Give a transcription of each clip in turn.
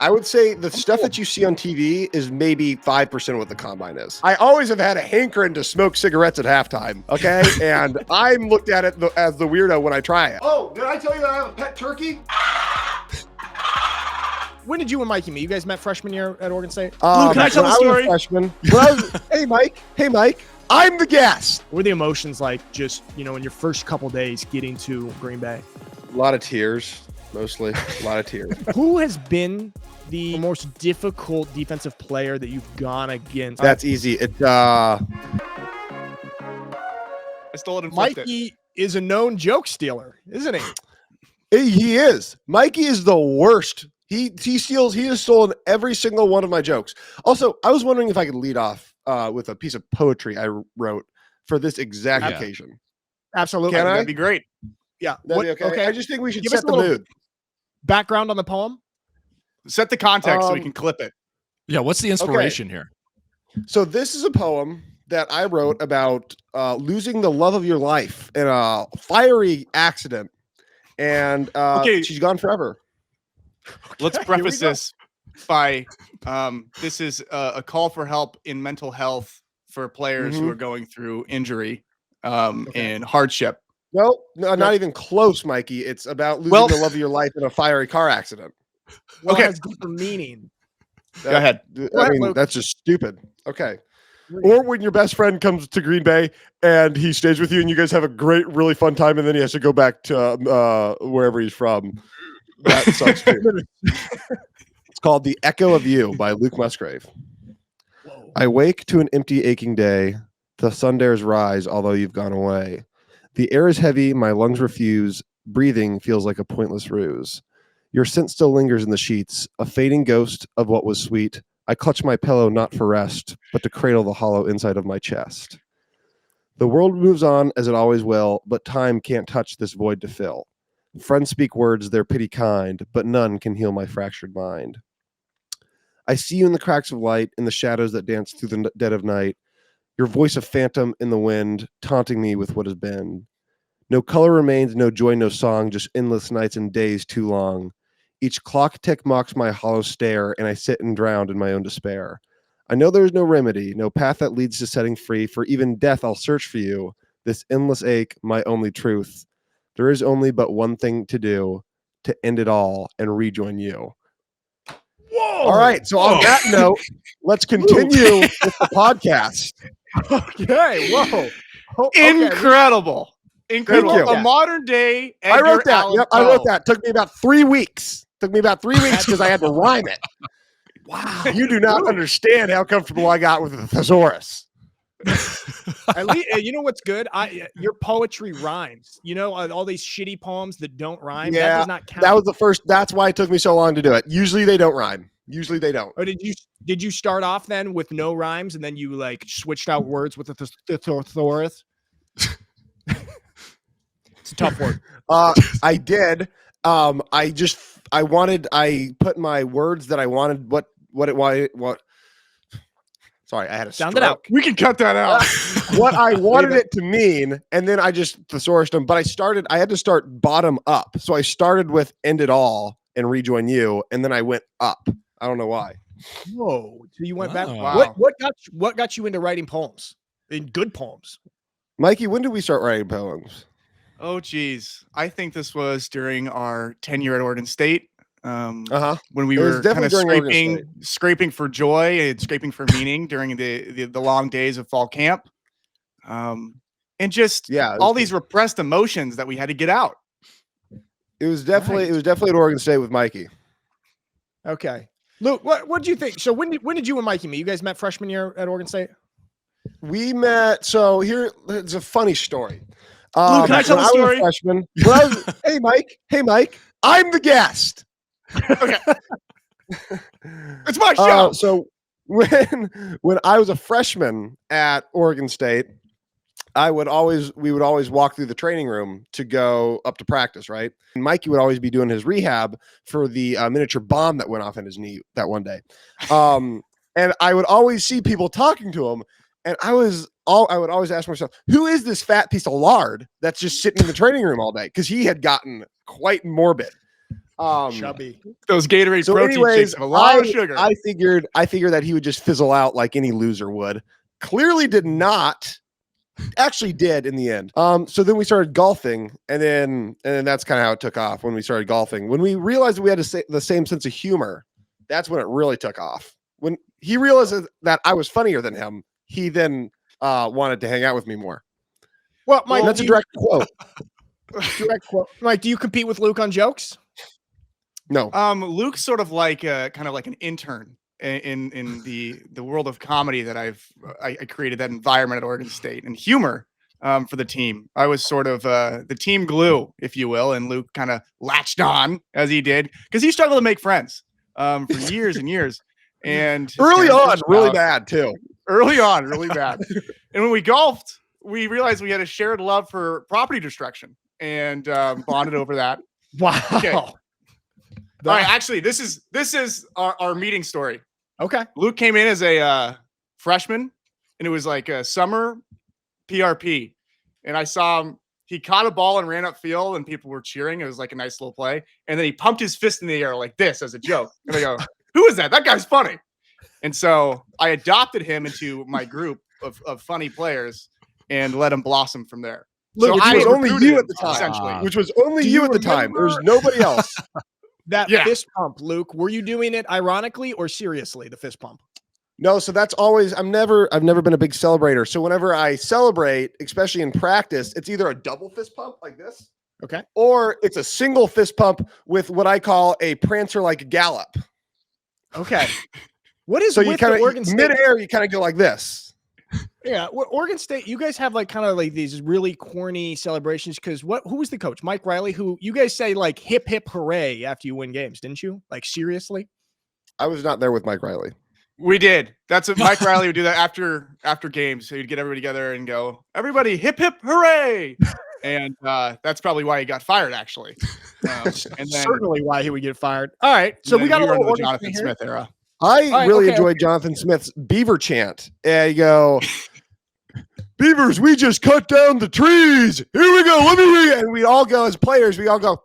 I would say the stuff that you see on TV is maybe 5% of what the combine is. I always have had a hankering to smoke cigarettes at halftime, okay? And I'm looked at it as the weirdo when I try it. Oh, did I tell you that I have a pet turkey? When did you and Mikey meet? You guys met freshman year at Oregon State? Luke, can I tell the story? Freshman. Hey, Mike. I'm the guest. What were the emotions like just, in your first couple days getting to Green Bay? A lot of tears, mostly. A lot of tears. Who has been the most difficult defensive player that you've gone against? That's easy. It's I stole it and flipped Mikey is a known joke stealer, isn't he? He is. Mikey is the worst. He has stolen every single one of my jokes. Also, I was wondering if I could lead off with a piece of poetry I wrote for this exact occasion. Absolutely. Can I? That'd be great. Yeah. That'd be okay. I just think we should Give set us the a little mood. background on the poem. Set the context so we can clip it. Yeah, what's the inspiration here? So this is a poem that I wrote about losing the love of your life in a fiery accident. And she's gone forever. Let's preface this by this is a call for help in mental health for players who are going through injury and hardship. No, not even close, Mikey. It's about losing the love of your life in a fiery car accident. Well, it has deeper meaning. Go ahead. I mean, that's just stupid. Okay. Or when your best friend comes to Green Bay and he stays with you and you guys have a great, really fun time and then he has to go back to wherever he's from. That sucks too. It's called The Echo of You by Luke Musgrave. Whoa. I wake to an empty, aching day. The sun dares rise, although you've gone away. The air is heavy, my lungs refuse. Breathing feels like a pointless ruse. Your scent still lingers in the sheets, a fading ghost of what was sweet. I clutch my pillow not for rest, but to cradle the hollow inside of my chest. The world moves on as it always will, but time can't touch this void to fill. Friends speak words, they're pity kind, but none can heal my fractured mind. I see you in the cracks of light, in the shadows that dance through the dead of night. Your voice a phantom in the wind, taunting me with what has been. No color remains, no joy, no song, just endless nights and days too long. Each clock tick mocks my hollow stare, and I sit and drown in my own despair. I know there is no remedy, no path that leads to setting free. For even death, I'll search for you. This endless ache, my only truth. There is only but one thing to do, to end it all and rejoin you. Whoa! All right. So on that note, let's continue with the podcast. Okay. Whoa. Okay. Incredible. Incredible. A modern day Edgar I wrote that. Allan Yep, I wrote that. Took me about 3 weeks. Because I had to rhyme it. Wow. You do not understand how comfortable I got with the thesaurus. At least, you know what's good? Your poetry rhymes. All these shitty poems that don't rhyme. Yeah, that does not count. That was the first. That's why it took me so long to do it. Usually they don't rhyme. Usually they don't. Or did you start off then with no rhymes and then you switched out words with the thesaurus? It's a tough word. I did. I put my words that I wanted. What? Sorry, I had a sound stroke. it out. We can cut that out. What I wanted it to mean, and then I just thesaurused them. But I had to start bottom up. So I started with end it all and rejoin you, and then I went up. I don't know why. Whoa! So you went back. Wow. What got you into writing poems? Good poems. Mikey, when did we start writing poems? Oh, geez. I think this was during our tenure at Oregon State. When we were kind of scraping for joy and scraping for meaning during the long days of fall camp. And just all these repressed emotions that we had to get out. It was definitely at Oregon State with Mikey. Okay. Luke, what do you think? So when did you and Mikey meet? You guys met freshman year at Oregon State? We met. So here, it's a funny story. Luke, can I tell the story? Freshman, hey, Mike. I'm the guest. Okay. It's my show. So when I was a freshman at Oregon State, we would always walk through the training room to go up to practice, right? And Mikey would always be doing his rehab for the miniature bomb that went off in his knee that one day. And I would always see people talking to him, and I would always ask myself, who is this fat piece of lard that's just sitting in the training room all day? Because he had gotten quite morbid. Chubby. Those Gatorade protein shakes have a lot of sugar. I figured that he would just fizzle out like any loser would. Clearly did not. Actually did in the end. So then we started golfing, and then that's kind of how it took off when we started golfing. When we realized we had the same sense of humor, that's when it really took off. When he realized that I was funnier than him, he then wanted to hang out with me more. Well, Mike, that's a direct quote. Direct quote. Mike, do you compete with Luke on jokes? No. Luke's sort of like kind of like an intern in the world of comedy that I created that environment at Oregon State, and humor for the team. I was sort of the team glue, if you will, and Luke kind of latched on as he did because he struggled to make friends for years and years. And early on, really bad too. Early on, really bad. And when we golfed, we realized we had a shared love for property destruction and bonded over that. Wow. Okay. All right, actually, this is our meeting story. Okay. Luke came in as a freshman, and it was like a summer PRP. And I saw him, he caught a ball and ran upfield, and people were cheering. It was like a nice little play. And then he pumped his fist in the air like this as a joke. And I go, who is that? That guy's funny. And so I adopted him into my group of funny players and let him blossom from there. Look, so which was only you at the time. Essentially. Which was only you at the time. There's nobody else. That fist pump, Luke, were you doing it ironically or seriously, the fist pump? No, so that's always, I've never been a big celebrator. So whenever I celebrate, especially in practice, it's either a double fist pump like this. Okay. Or it's a single fist pump with what I call a prancer like gallop. Okay. What is so you kind of Oregon State? Midair, you kind of go like this. Yeah, well, Oregon State, you guys have like kind of like these really corny celebrations because who was the coach? Mike Riley, who you guys say like hip hip hooray after you win games, didn't you? Like seriously? I was not there with Mike Riley. We did. That's what Mike Riley would do that after games. So he'd get everybody together and go, everybody hip hip hooray. And that's probably why he got fired, actually. And then, certainly why he would get fired. All right. So we got a little Jonathan Smith era. I really enjoyed Jonathan Smith's Beaver chant. And you go, Beavers, we just cut down the trees. Here we go. Let me read it. And we all go as players. We all go.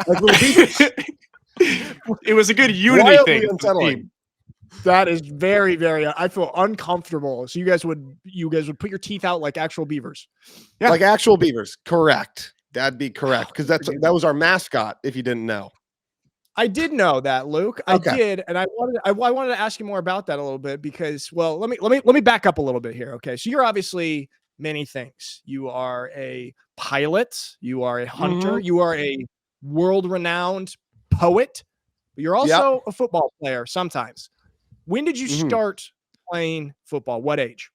Like little beavers. It was a good unity thing. Unsettling. That is very, very. I feel uncomfortable. So you guys would put your teeth out like actual beavers. Yeah. Like actual beavers. Correct. That'd be correct because that was our mascot. If you didn't know. I did know that, Luke. Okay. I did, and I wanted to ask you more about that a little bit because, well, let me back up a little bit here. Okay, so you're obviously many things. You are a pilot. You are a hunter. Mm-hmm. You are a world-renowned poet. But you're also a football player sometimes. When did you start playing football? What age?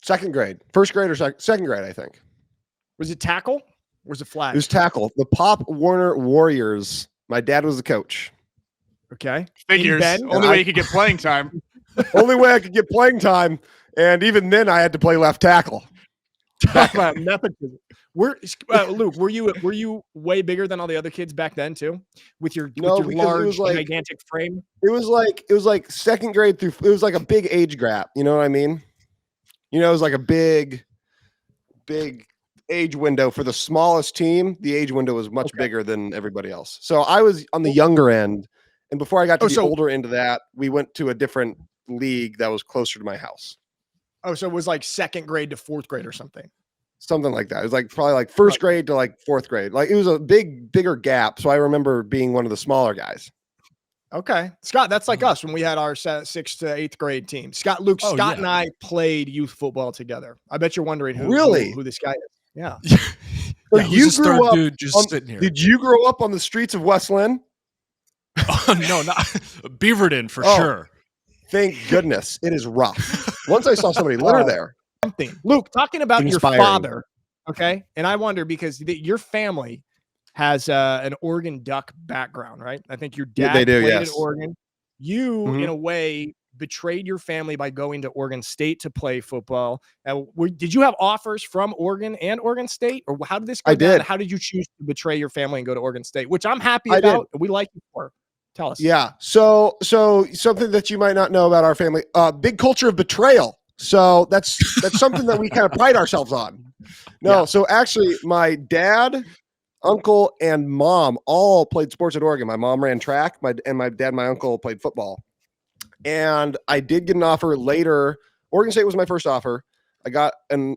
Second grade. First grade or second grade, I think. Was it tackle? Or was it flag? It was tackle. The Pop Warner Warriors. My dad was the coach. Okay. Figures. Only way you could get playing time. Only way I could get playing time. And even then I had to play left tackle. Talk about nepotism. Luke, were you way bigger than all the other kids back then too? With your large, gigantic frame? It was like second grade through, it was like a big age gap. You know what I mean? You know, it was like a big age window for the smallest team. The age window was much bigger than everybody else. So I was on the younger end. And before I got to the older end of that, we went to a different league that was closer to my house. Oh, so it was like second grade to fourth grade or something. Something like that. It was like probably like first grade to like fourth grade. Like it was a bigger gap. So I remember being one of the smaller guys. Okay. Scott, that's like us when we had our 6th to 8th grade team. Scott and I played youth football together. I bet you're wondering who this guy is. Yeah. So you grew up dude just sitting here. Did you grow up on the streets of West Lynn? Oh, no, not Beaverton for sure. Thank goodness. It is rough. Once I saw somebody litter there. Luke, talking about your father, okay? And I wonder because your family has an Oregon Duck background, right? I think your dad played at Oregon. You, in a way, betrayed your family by going to Oregon State to play football. Did you have offers from Oregon and Oregon State, or how did this go down? How did you choose to betray your family and go to Oregon State, which I'm happy about? We like you for. Tell us. Yeah. So something that you might not know about our family, big culture of betrayal. So that's something that we kind of pride ourselves on. So actually my dad uncle, and mom all played sports at Oregon. My mom ran track. My dad and my uncle played football. And I did get an offer later. Oregon State was my first offer. I got an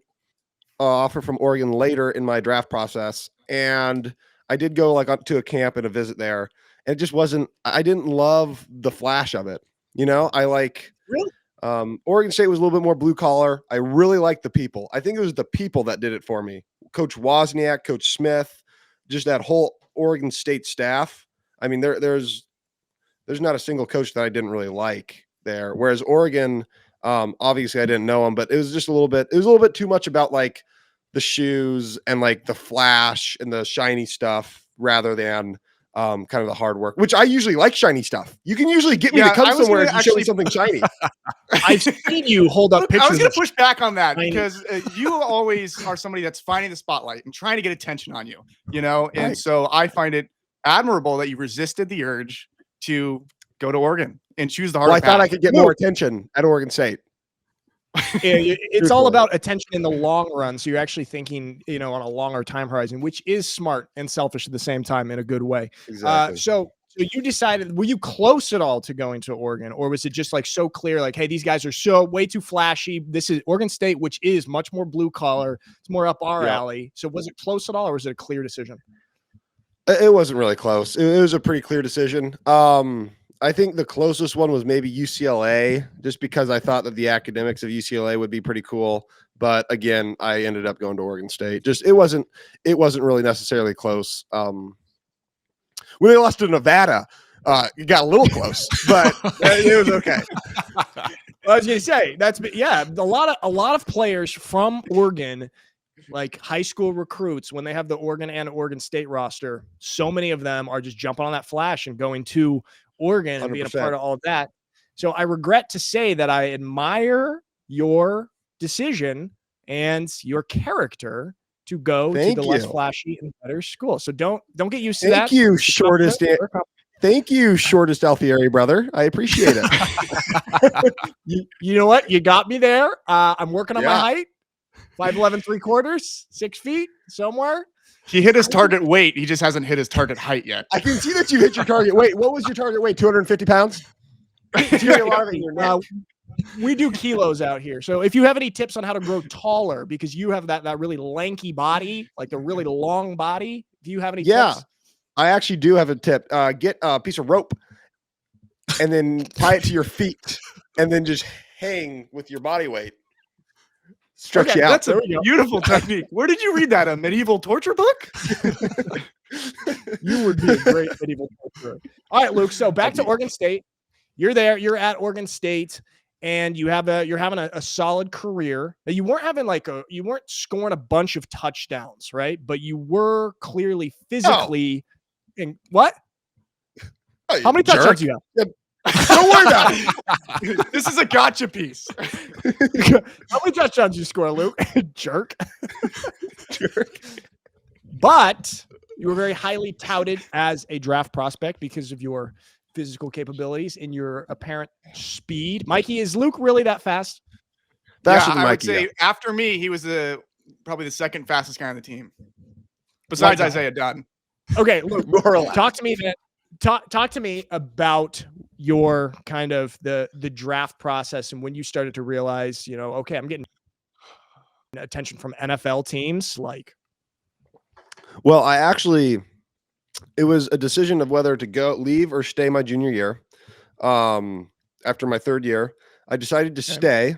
offer from Oregon later in my draft process, and I did go like up to a camp and a visit there. And it just wasn't. I didn't love the flash of it. Really? Oregon State was a little bit more blue collar. I really liked the people. I think it was the people that did it for me. Coach Wozniak, Coach Smith, just that whole Oregon State staff. I mean, there's not a single coach that I didn't really like there. Whereas Oregon, obviously I didn't know him, but it was a little bit too much about like the shoes and like the flash and the shiny stuff rather than kind of the hard work, which I usually like shiny stuff. You can usually get me to come somewhere and show me something shiny. I've seen you hold up pictures. I was going to push back on that because you always are somebody that's finding the spotlight and trying to get attention on you, and right. So I find it admirable that you resisted the urge to go to Oregon and choose the harder path. I thought I could get more attention at Oregon State. Yeah, it's all about attention in the long run. So you're actually thinking, on a longer time horizon, which is smart and selfish at the same time in a good way. Exactly. So you decided, were you close at all to going to Oregon, or was it just like so clear, like, hey, these guys are so way too flashy. This is Oregon State, which is much more blue collar. It's more up our alley. So was it close at all, or was it a clear decision? It wasn't really close. It was a pretty clear decision. I think the closest one was maybe UCLA, just because I thought that the academics of UCLA would be pretty cool. But again, I ended up going to Oregon State. Just it wasn't really necessarily close. When they lost to Nevada, it got a little close, but it was okay. I was gonna say a lot of players from Oregon, like high school recruits, when they have the Oregon and Oregon State roster, so many of them are just jumping on that flash and going to Oregon and 100%. being a part of all of that. So I regret to say that I admire your decision and your character to go to the less flashy and better school. So don't get used to that. Thank you, Thank you, shortest Alfieri brother. I appreciate it. You know what? You got me there. I'm working on my height. 5'11", 3/4, 6 feet somewhere. He hit his target weight. He just hasn't hit his target height yet. I can see that you hit your target weight. What was your target weight? 250 pounds? We do kilos out here. So if you have any tips on how to grow taller, because you have that really lanky body, like the really long body, do you have any tips? I actually do have a tip. Get a piece of rope and then tie it to your feet and then just hang with your body weight. Stretch you out. That's a beautiful technique. Where did you read that? A medieval torture book? You would be a great medieval torturer. All right, Luke. So back to Oregon State. You're there. You're at Oregon State, and you're having a solid career. Now, you weren't scoring a bunch of touchdowns, right? But you were clearly physically. In what? Oh, how many touchdowns do you have? Don't worry about it. This is a gotcha piece. How many touchdowns you score, Luke? Jerk. But you were very highly touted as a draft prospect because of your physical capabilities and your apparent speed. Mikey, is Luke really that fast? Faster than Mikey, I would say after me, he was probably the second fastest guy on the team, besides Isaiah Dunn. Okay, Luke, talk to me Talk to me about your kind of the draft process and when you started to realize, okay, I'm getting attention from NFL teams. Well, it was a decision of whether to leave or stay my junior year. After my third year, I decided to stay,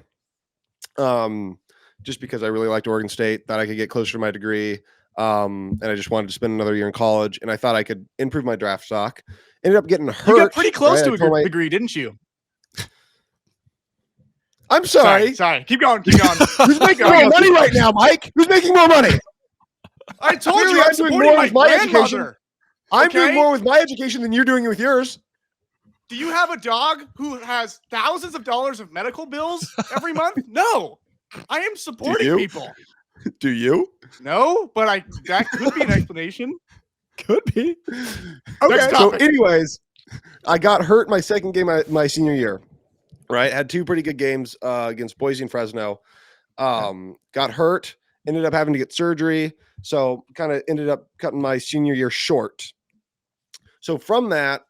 just because I really liked Oregon State, thought I could get closer to my degree. And I just wanted to spend another year in college, and I thought I could improve my draft stock. Ended up getting hurt. You got pretty close to a degree, didn't you? I'm sorry. Sorry. Keep going. Who's making more money right now, Mike? Who's making more money? I told you I'm doing more with my education. I'm doing more with my education than you're doing with yours. Do you have a dog who has thousands of dollars of medical bills every month? No. I am supporting people. Do you? No, but that could be an explanation. Could be. Okay. So anyways, I got hurt my second game my senior year. Right? Had two pretty good games against Boise and Fresno. Got hurt, ended up having to get surgery. So kind of ended up cutting my senior year short. So from that,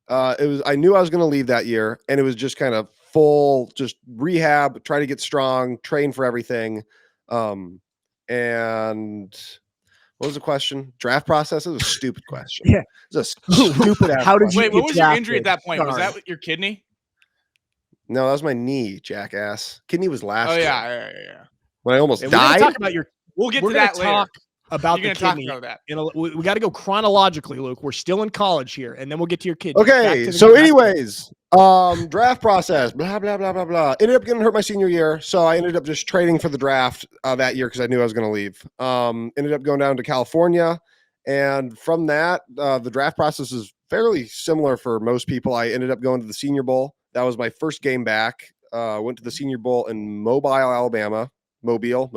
I knew I was going to leave that year, and it was just kind of full, just rehab, try to get strong, train for everything. And what was the question? Draft process? It was a stupid question. Yeah. It was a stupid How did you Wait, what was your injury at that point? Sorry. Was that your kidney? No, that was my knee, jackass. Kidney was last year. Yeah. When I almost died. Talk about we'll get to that later. About the kidney. About that. We got to go chronologically, Luke. We're still in college here, and then we'll get to your kidney. Okay, so anyways, draft process, blah, blah, blah, blah, blah. Ended up getting hurt my senior year, so I ended up just training for the draft that year because I knew I was going to leave. Ended up going down to California, and from that, the draft process is fairly similar for most people. I ended up going to the Senior Bowl. That was my first game back. Went to the Senior Bowl in Mobile, Alabama. Mobile.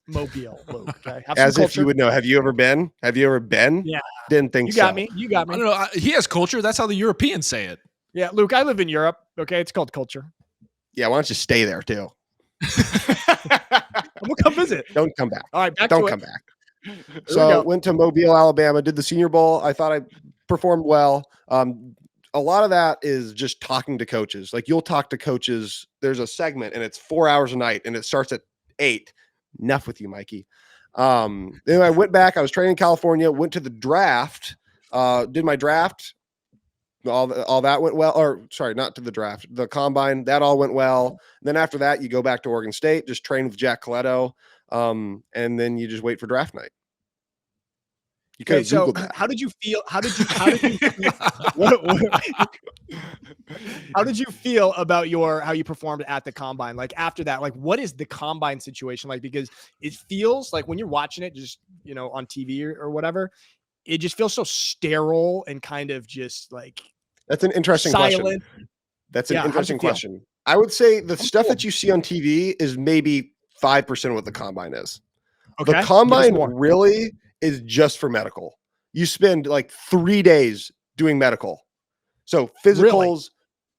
Luke, okay. As if you would know. Have you ever been? Yeah. Didn't think you so. got me. I don't know. He has culture. That's how the Europeans say it. Yeah, Luke, I live in Europe. Okay, it's called culture. Yeah, why don't you stay there too? We'll come visit. Don't come back. All right, don't come back. So went to Mobile, Alabama, did the Senior Bowl. I thought I performed well. A lot of that is just talking to coaches. Like you'll talk to coaches. There's a segment and it's 4 hours a night and it starts at 8. Enough with you, Mikey. Then I went back. I was training in California, went to the draft, did my draft. All that went well, or sorry, not to the draft, the combine, that all went well. And then after that, you go back to Oregon State, just train with Jack Coletto. And then you just wait for draft night. You could have Googled that. How did you feel? How did you feel about how you performed at the combine? Like after that, like what is the combine situation like? Because it feels like when you're watching it, just on TV or whatever, it just feels so sterile and kind of just like. That's an interesting question. That's an interesting question. I would say the stuff that you see on TV is maybe 5% of what the combine is. Okay. The combine really is just for medical. You spend like 3 days doing medical. So physicals,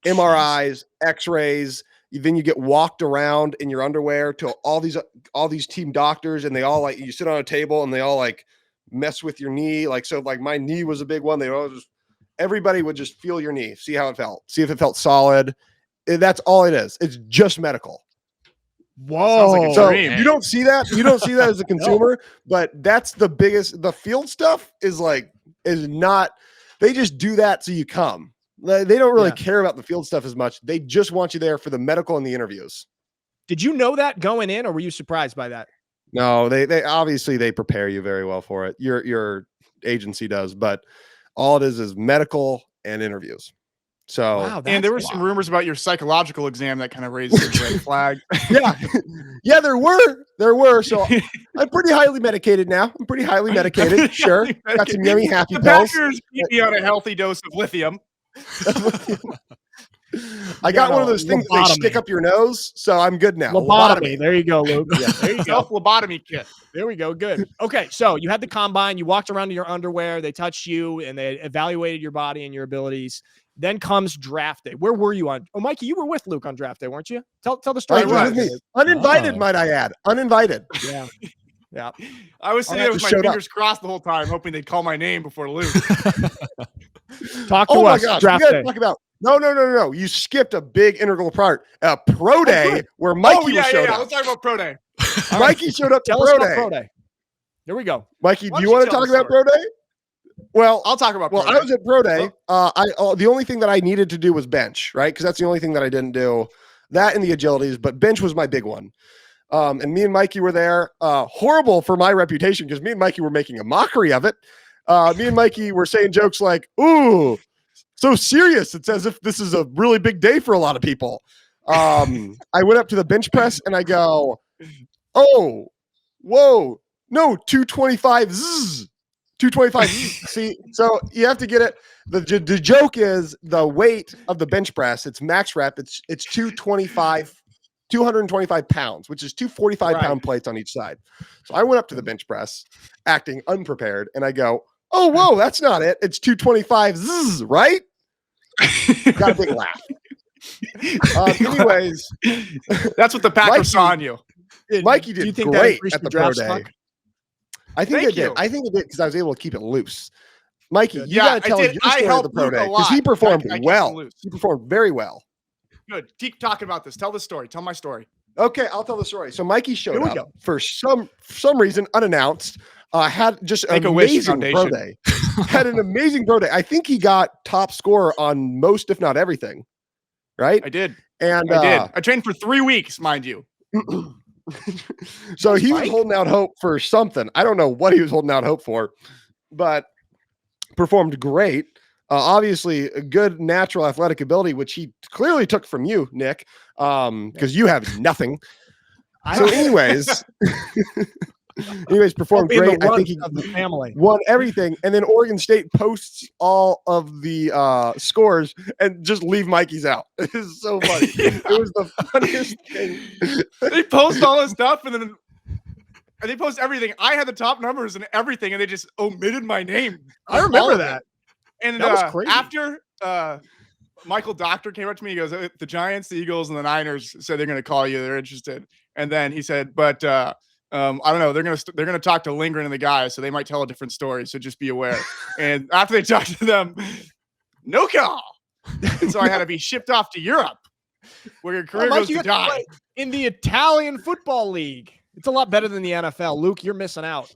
really? MRIs, x-rays, then you get walked around in your underwear to all these team doctors, and they all you sit on a table and they all mess with your knee. So my knee was a big one. Everybody would just feel your knee, see how it felt, see if it felt solid. That's all it is. It's just medical. Whoa! Like so you don't see that. You don't see that as a consumer, but that's the biggest. The field stuff is not. They just do that so you come. They don't really care about the field stuff as much. They just want you there for the medical and the interviews. Did you know that going in, or were you surprised by that? No, they obviously they prepare you very well for it. Your agency does, but all it is medical and interviews. So, wow, and there were some rumors about your psychological exam that kind of raised the red flag. Yeah, there were. So I'm pretty highly medicated now. Sure. Got some yummy happy pills. Packers keep me on a healthy dose of lithium. I got one of those things they stick up your nose, so I'm good now. Lobotomy. There you go, Luke. Yeah, there you go. Lobotomy kit. There we go. Good. Okay, so you had the combine. You walked around in your underwear. They touched you, and they evaluated your body and your abilities. Then comes draft day. Where were you on? Oh, Mikey, you were with Luke on draft day, weren't you? Tell the story. With me. Uninvited, might I add. Uninvited. Yeah. Yeah. I was sitting there with my fingers crossed the whole time, hoping they'd call my name before Luke. Talk to us. Gosh, draft day. Talk about. No. You skipped a big integral part. Pro day where Mikey showed up. Let's talk about pro day. Mikey showed up to Tell us about pro day. Here we go. Mikey, do you want to talk about pro day? Well, I'll talk about. I was at pro day. The only thing that I needed to do was bench, right? Because that's the only thing that I didn't do. That and the agilities, but bench was my big one. And me and Mikey were there. Horrible for my reputation because me and Mikey were making a mockery of it. Me and Mikey were saying jokes like, "Ooh, so serious. It's as if this is a really big day for a lot of people." I went up to the bench press and I go, "Oh, whoa, no, 225 zzz." 225. See, so you have to get it. The joke is the weight of the bench press. It's max rep. It's 225 pounds, which is 245-pound plates on each side. So I went up to the bench press, acting unprepared, and I go, "Oh, whoa, that's not it. It's 225, zzz, right?" Got a big laugh. Anyways, that's what the Packers saw on you. Mikey did great at the pro day. I think it did. I think it did because I was able to keep it loose. Mikey, you got to tell your story of the pro day because he performed well. He performed very well. Good. Keep talking about this. Tell the story. Tell my story. Okay, I'll tell the story. So Mikey showed up for some reason unannounced. Had just an amazing pro day. Had an amazing pro day. I think he got top scorer on most, if not everything. Right? I did. And I did. I trained for 3 weeks, mind you. So he was holding out hope for something. I don't know what he was holding out hope for, but performed great. Obviously, a good natural athletic ability, which he clearly took from you, Nick, because you have nothing. So, anyways, performed great. I think he won everything, and then Oregon State posts all of the scores and just leave Mikey's out. It is so funny. It was the funniest thing. They post all this stuff, and then they post everything. I had the top numbers and everything, and they just omitted my name. I remember that. And that was crazy. After Michael Doctor came up to me, he goes, "The Giants, the Eagles, and the Niners said they're going to call you. They're interested." And then he said, "But I don't know. They're going to talk to Lindgren and the guys, so they might tell a different story. So just be aware." And after they talked to them, no call. And so I had to be shipped off to Europe, where your career goes to die. In the Italian Football League. It's a lot better than the NFL. Luke, you're missing out.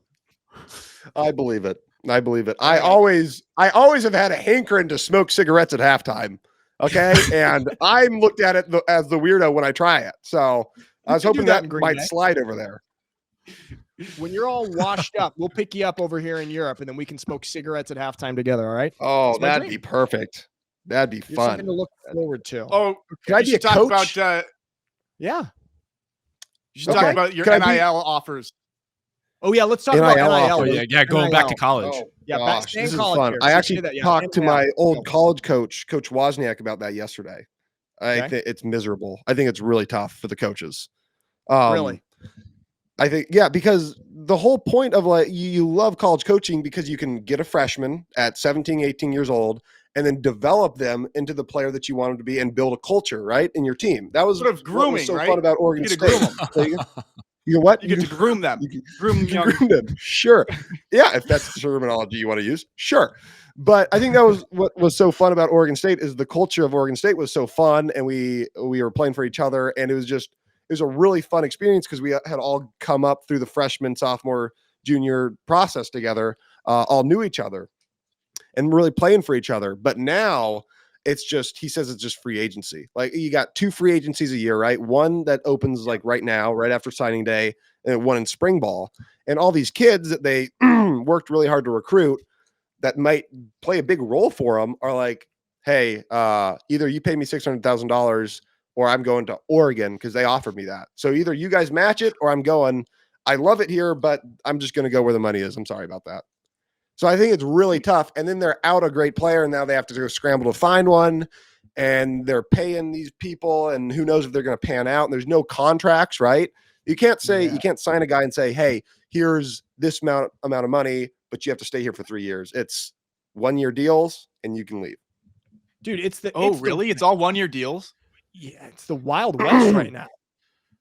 I believe it. I always have had a hankering to smoke cigarettes at halftime. Okay. And I'm looked at it as the weirdo when I try it. So I was hoping that might slide over there. When you're all washed up, we'll pick you up over here in Europe and then we can smoke cigarettes at halftime together. All right. Oh, that'd be perfect. That'd be fun. Something to look forward to. Oh, can I be a coach? About, yeah. You should talk about your NIL offers. Oh yeah, let's talk about NIL. Yeah, going back to college. Oh, yeah, gosh, this is fun. I actually talked to my old college coach, Coach Wozniak, about that yesterday. I think it's miserable. I think it's really tough for the coaches. Really? I think, because the whole point of you love college coaching because you can get a freshman at 17, 18 years old and then develop them into the player that you want them to be and build a culture, right, in your team. That was sort of grooming, what was so right? fun about Oregon State. You know what? You get to groom them. Groom them. Sure. Yeah, if that's the terminology you want to use. Sure. But I think that was what was so fun about Oregon State is the culture of Oregon State was so fun, and we were playing for each other, and it was a really fun experience because we had all come up through the freshman, sophomore, junior process together, all knew each other and really playing for each other. But now he says it's just free agency. Like you got 2 free agencies a year, right? One that opens like right now, right after signing day, and one in spring ball. And all these kids that they worked really hard to recruit that might play a big role for them are like, hey, either you pay me $600,000 or I'm going to Oregon because they offered me that. So either you guys match it or I'm going. I love it here, but I'm just going to go where the money is. I'm sorry about that. So I think it's really tough. And then they're out a great player, and now they have to go scramble to find one, and they're paying these people, and who knows if they're going to pan out. And there's no contracts, right? You can't say you can't sign a guy and say, hey, here's this amount of money, but you have to stay here for 3 years. It's 1-year deals, and you can leave. Dude, it's it's all 1-year deals? Yeah, it's the Wild West right now.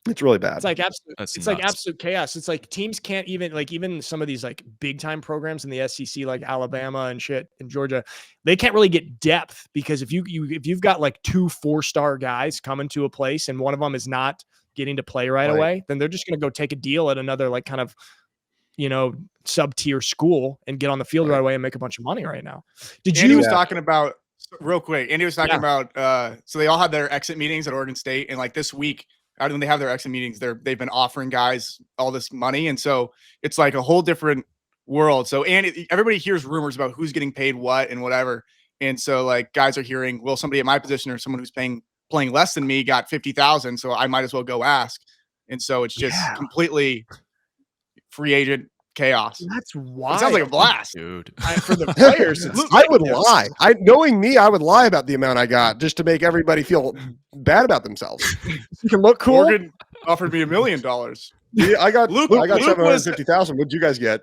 It's really bad. It's like absolute chaos. It's like teams can't even some of these like big time programs in the SEC, like Alabama and shit in Georgia, they can't really get depth because if you've got like 2 4-star guys coming to a place and one of them is not getting to play right away, then they're just going to go take a deal at another like kind of, sub-tier school and get on the field right away and make a bunch of money right now. Andy was talking about real quick. Andy was talking about so they all had their exit meetings at Oregon State, and like this week, when they have their exit meetings, they've been offering guys all this money. And so it's like a whole different world. So, everybody hears rumors about who's getting paid what and whatever. And so like guys are hearing, well, somebody at my position or someone who's playing less than me got 50,000. So I might as well go ask. And so it's just completely free agent chaos. That's wild. It sounds like a blast, dude. For the players, I would lie. Knowing me, I would lie about the amount I got just to make everybody feel bad about themselves. You can look cool. Morgan offered me $1 million. Yeah, I got 750,000. What'd you guys get?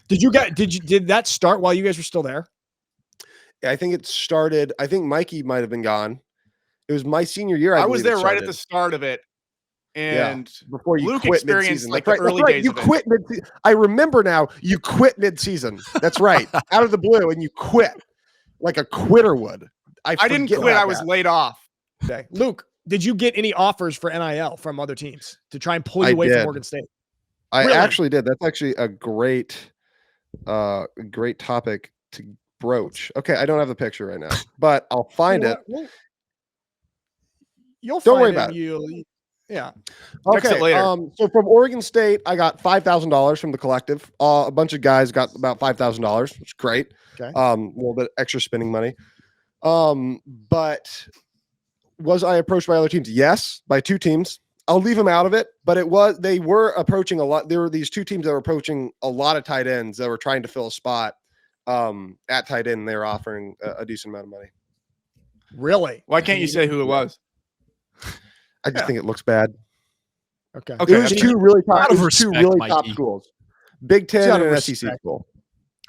Did that start while you guys were still there? Yeah, I think it started. I think Mikey might have been gone. It was my senior year. I was there right at the start of it. And before you Luke quit experienced mid-season. like the early days. You quit mid-season. I remember now. You quit mid-season. That's right, out of the blue, and you quit like a quitter would. I didn't quit. I was laid off. Okay, Luke, did you get any offers for NIL from other teams to try and pull you away from Oregon State? I actually did. That's actually a great topic to broach. Okay, I don't have the picture right now, but I'll find it. You'll don't worry about it. Yeah. Okay. So from Oregon State, I got $5,000 from the collective. A bunch of guys got about $5,000, which is great. Okay. A little bit extra spending money. But was I approached by other teams? Yes, by 2 teams. I'll leave them out of it, but they were approaching a lot. There were these 2 teams that were approaching a lot of tight ends that were trying to fill a spot at tight end. They were offering a decent amount of money. Really? Why can't you say who it was? I just think it looks bad. Okay. It was 2 really top schools. Big Ten and an SEC school.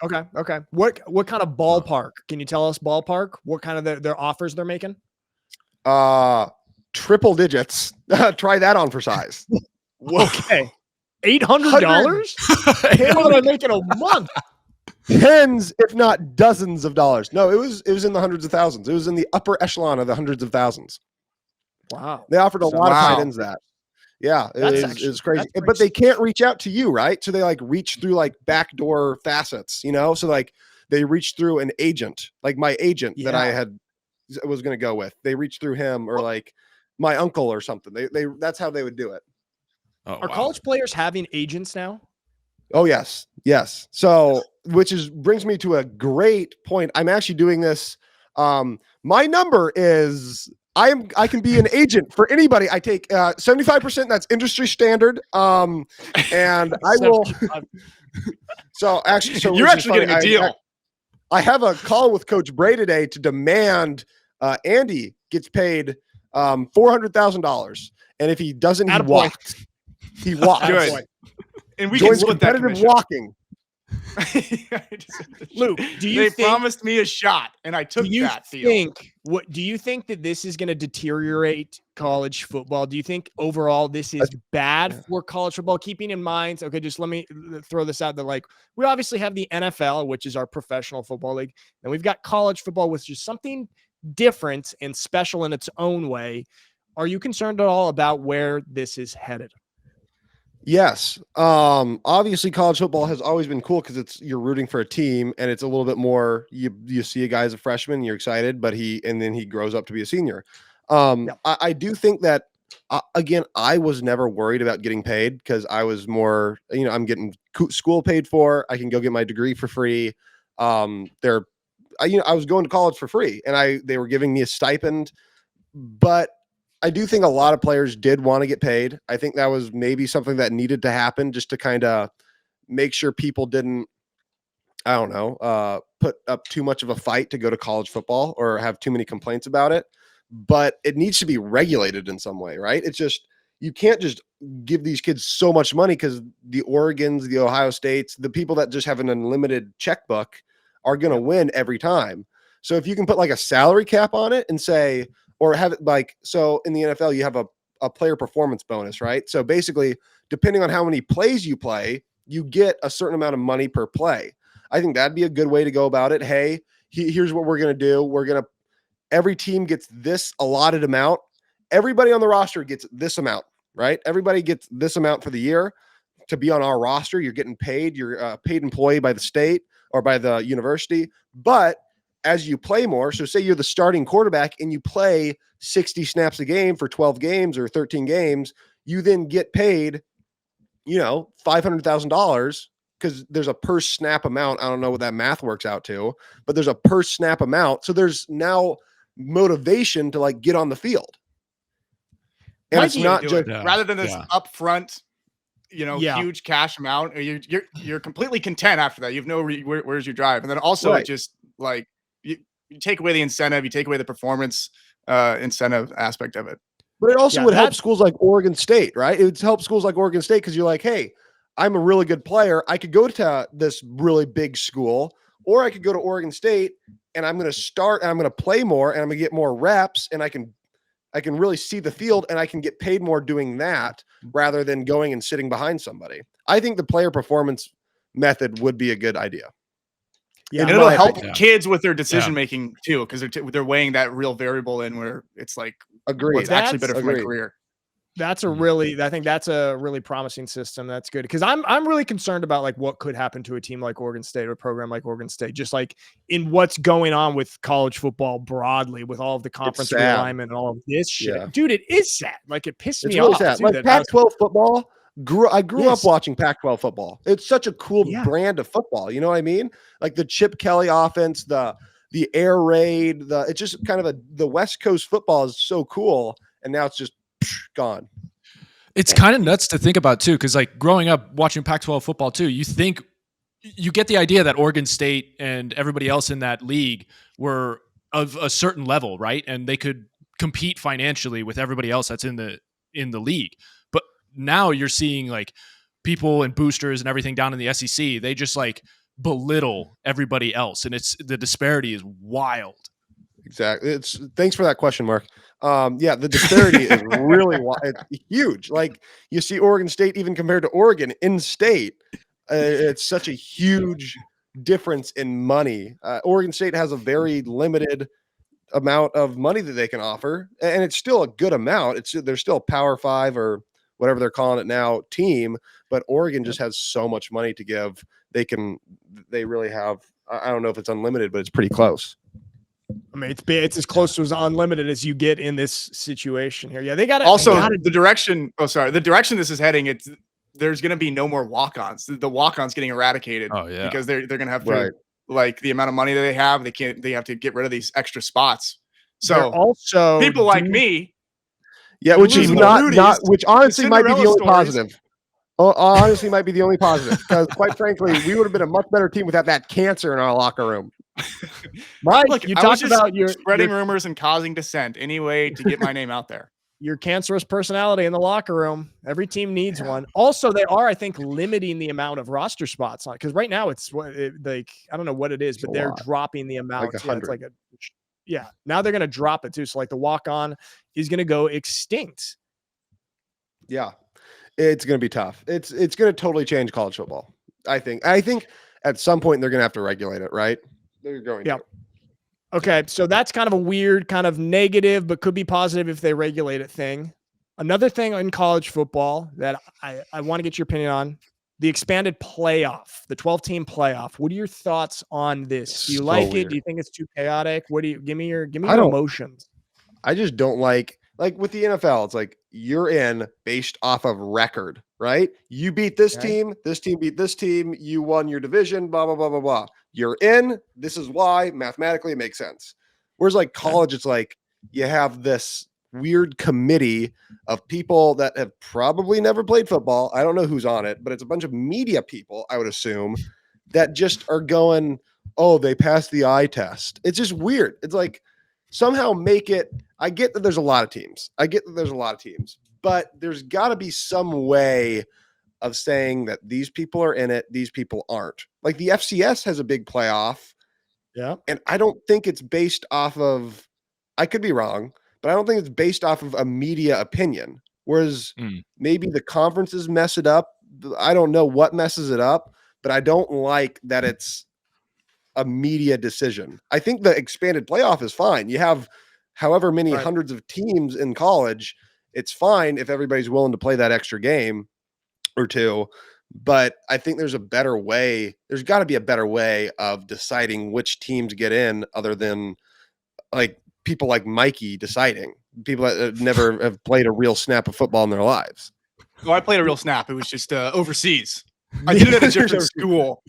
Okay. What kind of ballpark? Can you tell us ballpark? What kind of their offers they're making? Triple digits. Try that on for size. Okay. $800? What am I making a month? Tens, if not dozens of dollars. No, it was in the hundreds of thousands. It was in the upper echelon of the hundreds of thousands. Wow. They offered a lot of tight ends that. Yeah, it's crazy. But they can't reach out to you, right? So they like reach through like backdoor facets, So like they reach through an agent, like my agent that I was going to go with. They reach through him or like my uncle or something. They that's how they would do it. Are college players having agents now? Oh, yes. So, which brings me to a great point. I'm actually doing this. My number is I can be an agent for anybody. I take 75%. That's industry standard. And I will. So you're actually getting a deal. I have a call with Coach Bray today to demand Andy gets paid $400,000, and if he doesn't, he walks. He walks. Good. And we joins can split competitive walking. Luke, they promised me a shot, and I took that deal. Do you think that this is going to deteriorate college football? Do you think overall this is bad for college football? Keeping in mind, okay, just let me throw this out there. Like, we obviously have the NFL, which is our professional football league, and we've got college football, which is something different and special in its own way. Are you concerned at all about where this is headed? Yes. Obviously college football has always been cool because you're rooting for a team and it's a little bit more, you see a guy as a freshman, you're excited, but then he grows up to be a senior. I do think that, again, I was never worried about getting paid because I was more, I'm getting school paid for. I can go get my degree for free. I was going to college for free and they were giving me a stipend, but I do think a lot of players did want to get paid. I think that was maybe something that needed to happen just to kind of make sure people didn't, put up too much of a fight to go to college football or have too many complaints about it. But it needs to be regulated in some way, right? It's just, you can't just give these kids so much money because the Oregons, the Ohio States, the people that just have an unlimited checkbook are going to win every time. So if you can put like a salary cap on it and say, or have it like, so in the NFL, you have a player performance bonus, right? So basically, depending on how many plays you play, you get a certain amount of money per play. I think that'd be a good way to go about it. Hey, here's what we're going to do. Every team gets this allotted amount. Everybody on the roster gets this amount, right? Everybody gets this amount for the year to be on our roster. You're getting paid. You're a paid employee by the state or by the university. But as you play more, so say you're the starting quarterback and you play 60 snaps a game for 12 games or 13 games, you then get paid, $500,000 because there's a per snap amount. I don't know what that math works out to, but there's a per snap amount. So there's now motivation to like get on the field. And it's not just rather than this upfront, huge cash amount. You're completely content after that. You have no where's your drive, and then also it just like you take away the incentive, you take away the performance incentive aspect of it. But it also would help schools like Oregon State, right? It would help schools like Oregon State because you're like, hey, I'm a really good player. I could go to this really big school, or I could go to Oregon State and I'm going to start and I'm going to play more and I'm going to get more reps and I can I can really see the field, and I can get paid more doing that rather than going and sitting behind somebody. I think the player performance method would be a good idea. Yeah, and it'll help kids with their decision making too, because they're weighing that real variable in where it's like, what's actually better for my career. That's I think that's a really promising system. That's good. Cause I'm really concerned about like what could happen to a team like Oregon State or a program like Oregon State, just like in what's going on with college football broadly with all of the conference realignment and all of this shit. Dude, it is sad. Like it pissed me off. Sad. Like Pac-12 football. I grew up watching Pac-12 football. It's such a cool brand of football. You know what I mean? Like the Chip Kelly offense, the air raid, it's just kind of the West Coast football is so cool. And now it's just gone. It's kind of nuts to think about too, because like growing up watching Pac-12 football too, you get the idea that Oregon State and everybody else in that league were of a certain level, right? And they could compete financially with everybody else that's in the league. But now you're seeing like people and boosters and everything down in the SEC, they just like belittle everybody else, and the disparity is wild. Exactly. Thanks for that question, Mark. The disparity is really it's huge. Like you see Oregon State, even compared to Oregon in state, it's such a huge difference in money. Oregon State has a very limited amount of money that they can offer, and it's still a good amount. They're still a Power 5 or whatever they're calling it now team, but Oregon just has so much money to give. They really have, I don't know if it's unlimited, but it's pretty close. I mean, it's as close to as unlimited as you get in this situation here. Yeah, they got it. The direction this is heading, there's going to be no more walk-ons. The walk-ons getting eradicated. Oh yeah, because they're going to have to like the amount of money that they have. They have to get rid of these extra spots. So also people like me, which is which honestly might be the only positive. Honestly, might be the only positive because, quite frankly, we would have been a much better team without that cancer in our locker room. Mike, look, you talked about your spreading rumors and causing dissent. Any way to get my name out there? Your cancerous personality in the locker room. Every team needs one. Also, they are, I think, limiting the amount of roster spots on because right now it's like I don't know what it is, but they're dropping the amount. Like now they're going to drop it too. So like the walk-on is going to go extinct. Yeah. It's going to be tough. It's going to totally change college football. I think at some point they're going to have to regulate it, right? They're going to. Okay, so that's kind of a weird, kind of negative, but could be positive if they regulate it thing. Another thing in college football that I want to get your opinion on, the expanded playoff, the 12-team playoff. What are your thoughts on this? Do you like it? Do you think it's too chaotic? Give me your emotions. I just don't like with the NFL, it's like you're in based off of record, right? You beat this team beat this team, you won your division, blah, blah, blah, blah, blah. You're in, this is why, mathematically it makes sense. Whereas like college, it's like you have this weird committee of people that have probably never played football. I don't know who's on it, but it's a bunch of media people, I would assume, that just are going, oh, they passed the eye test. It's just weird. It's like, somehow make it. I get that there's a lot of teams. But there's got to be some way of saying that these people are in it, these people aren't. Like the FCS has a big playoff. Yeah. And I don't think it's based off of, I could be wrong, but I don't think it's based off of a media opinion. Whereas maybe the conferences mess it up. I don't know what messes it up, but I don't like that it's a media decision. I think the expanded playoff is fine. You have however many hundreds of teams in college. It's fine if everybody's willing to play that extra game or two. But I think there's a better way. There's got to be a better way of deciding which teams get in other than like people like Mikey deciding. People that never have played a real snap of football in their lives. Well, I played a real snap. It was just overseas. I did it at a different school.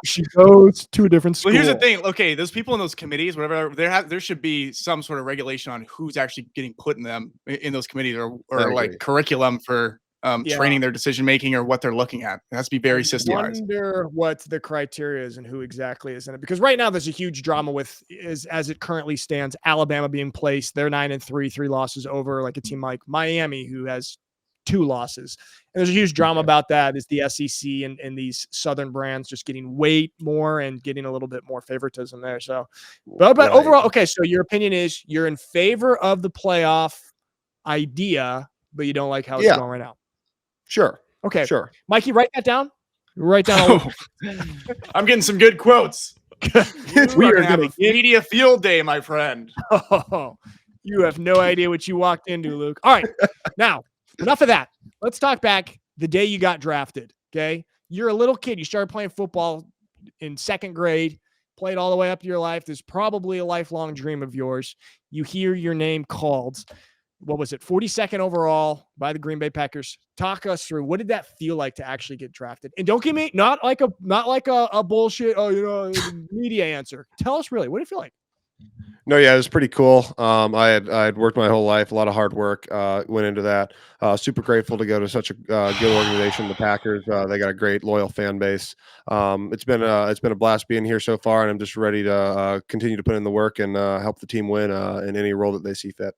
She goes to a different school. Well, here's the thing. Okay, those people in those committees, whatever, there should be some sort of regulation on who's actually getting put in them in those committees, or like curriculum for training their decision making or what they're looking at. It has to be very systematized. I wonder what the criteria is and who exactly is in it, because right now there's a huge drama with as it currently stands. Alabama being placed, they're 9-3, 3 losses over like a team like Miami, who has 2 losses. And there's a huge drama about that. Is the SEC and these Southern brands just getting weight more and getting a little bit more favoritism there. So, but overall, okay. So your opinion is you're in favor of the playoff idea, but you don't like how it's going right now. Sure. Okay. Sure. Mikey, write that down. Write down. I'm getting some good quotes. We are going to have a media field day, my friend. Oh, you have no idea what you walked into, Luke. All right. Now, enough of that. Let's talk back the day you got drafted. Okay. You're a little kid. You started playing football in 2nd grade, played all the way up to your life. There's probably a lifelong dream of yours. You hear your name called. What was it? 42nd overall by the Green Bay Packers. Talk us through, what did that feel like to actually get drafted? And don't give me not like a bullshit, media answer. Tell us really, what did it feel like? No, yeah, it was pretty cool. I had worked my whole life, a lot of hard work went into that. Super grateful to go to such a good organization, the Packers. They got a great loyal fan base. It's been a blast being here so far, and I'm just ready to continue to put in the work and help the team win in any role that they see fit.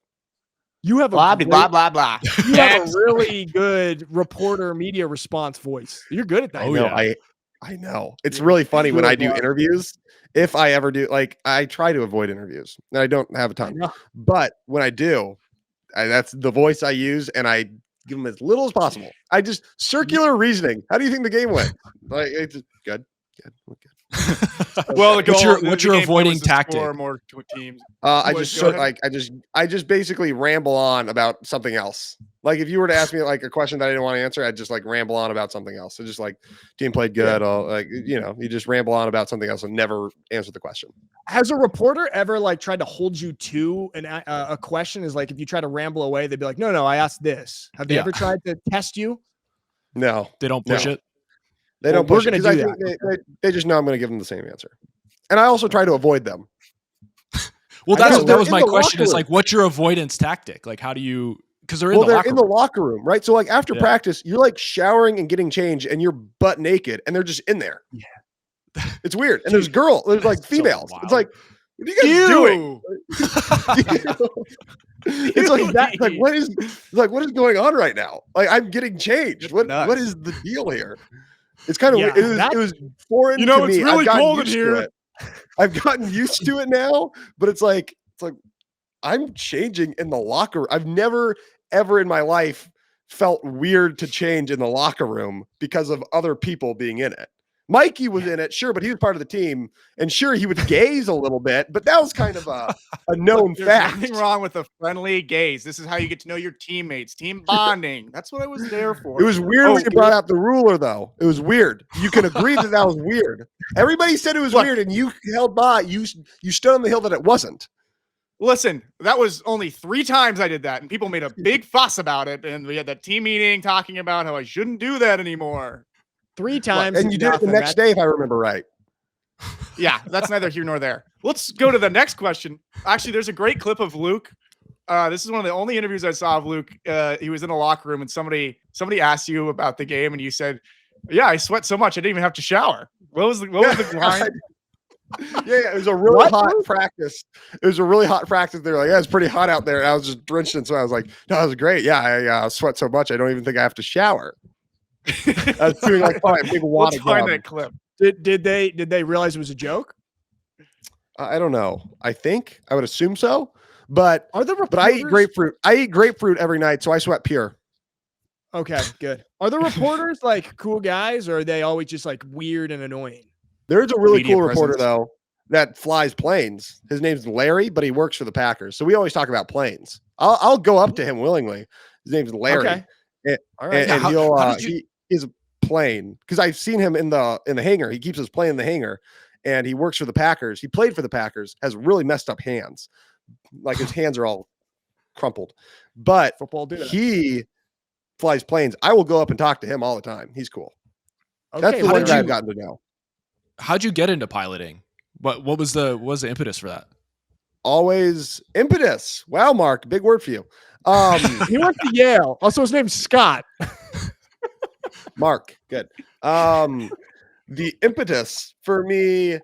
You have blah, blah, blah. You have a really good reporter media response voice. You're good at that. Oh, yeah. I know. It's really funny when I do interviews. If I ever do, like, I try to avoid interviews, and I don't have a ton. But when I do, that's the voice I use, and I give them as little as possible. I just circular reasoning. How do you think the game went? Like, it's just good. Well, what's your avoiding tactic? More teams. I just basically ramble on about something else. Like, if you were to ask me like a question that I didn't want to answer, I'd just like ramble on about something else. So just like, team played good. You just ramble on about something else and never answer the question. Has a reporter ever like tried to hold you to a question? Is like, if you try to ramble away, they'd be like, no, I asked this. Have they ever tried to test you? No, they don't push it. They don't push it because I think they just know I'm going to give them the same answer. And I also try to avoid them. Well, that was my question. It's like, what's your avoidance tactic? Like, how do you, because they're in the locker room, right? So like after practice, you're like showering and getting changed and you're butt naked and they're just in there. Yeah. It's weird. And there's like females. So it's like, what are you guys doing? It's like that. Like, what is going on right now? Like, I'm getting changed. What is the deal here? It's kind of weird. It was foreign to me. It's really cold in here. I've gotten used to it now, but it's like I'm changing in the locker room. I've never ever in my life felt weird to change in the locker room because of other people being in it. Mikey was in it, sure, but he was part of the team, and sure, he would gaze a little bit, but that was kind of a known fact. There's nothing wrong with a friendly gaze. This is how you get to know your teammates. Team bonding. That's what I was there for. It was weird when you brought out the ruler, though. It was weird. You can agree that was weird. Everybody said it was weird, and you held by. You stood on the hill that it wasn't. Listen, that was only 3 times I did that, and people made a big fuss about it, and we had that team meeting talking about how I shouldn't do that anymore. 3 times. And you did it the next day, if I remember right. Yeah, that's neither here nor there. Let's go to the next question. Actually, there's a great clip of Luke. This is one of the only interviews I saw of Luke. He was in a locker room, and somebody asked you about the game, and you said, "Yeah, I sweat so much I didn't even have to shower." What was the line? Yeah, it was a really hot practice. It was a really hot practice. They were like, "Yeah, it's pretty hot out there." And I was just drenched, and so I was like, "No, that was great. Yeah, I sweat so much I don't even think I have to shower." I was doing like a big water. Let's find that clip. Did they realize it was a joke? I don't know. I would assume so. But I eat grapefruit. I eat grapefruit every night, so I sweat pure. Okay, good. Are the reporters like cool guys, or are they always just like weird and annoying? There's a really cool reporter though that flies planes. His name's Larry, but he works for the Packers. So we always talk about planes. I'll go up to him willingly. His name's Larry. Okay. All right. And he is a plane because I've seen him in the hangar. He keeps his plane in the hangar, and he works for the Packers. He played for the Packers. Has really messed up hands, like his hands are all crumpled. But he flies planes. I will go up and talk to him all the time. He's cool. Okay, that's the one guy I've gotten to know. How'd you get into piloting? What was the impetus for that? Always impetus. Wow, Mark, big word for you. He went to Yale. Also, his name's Scott. Mark, good. The impetus for me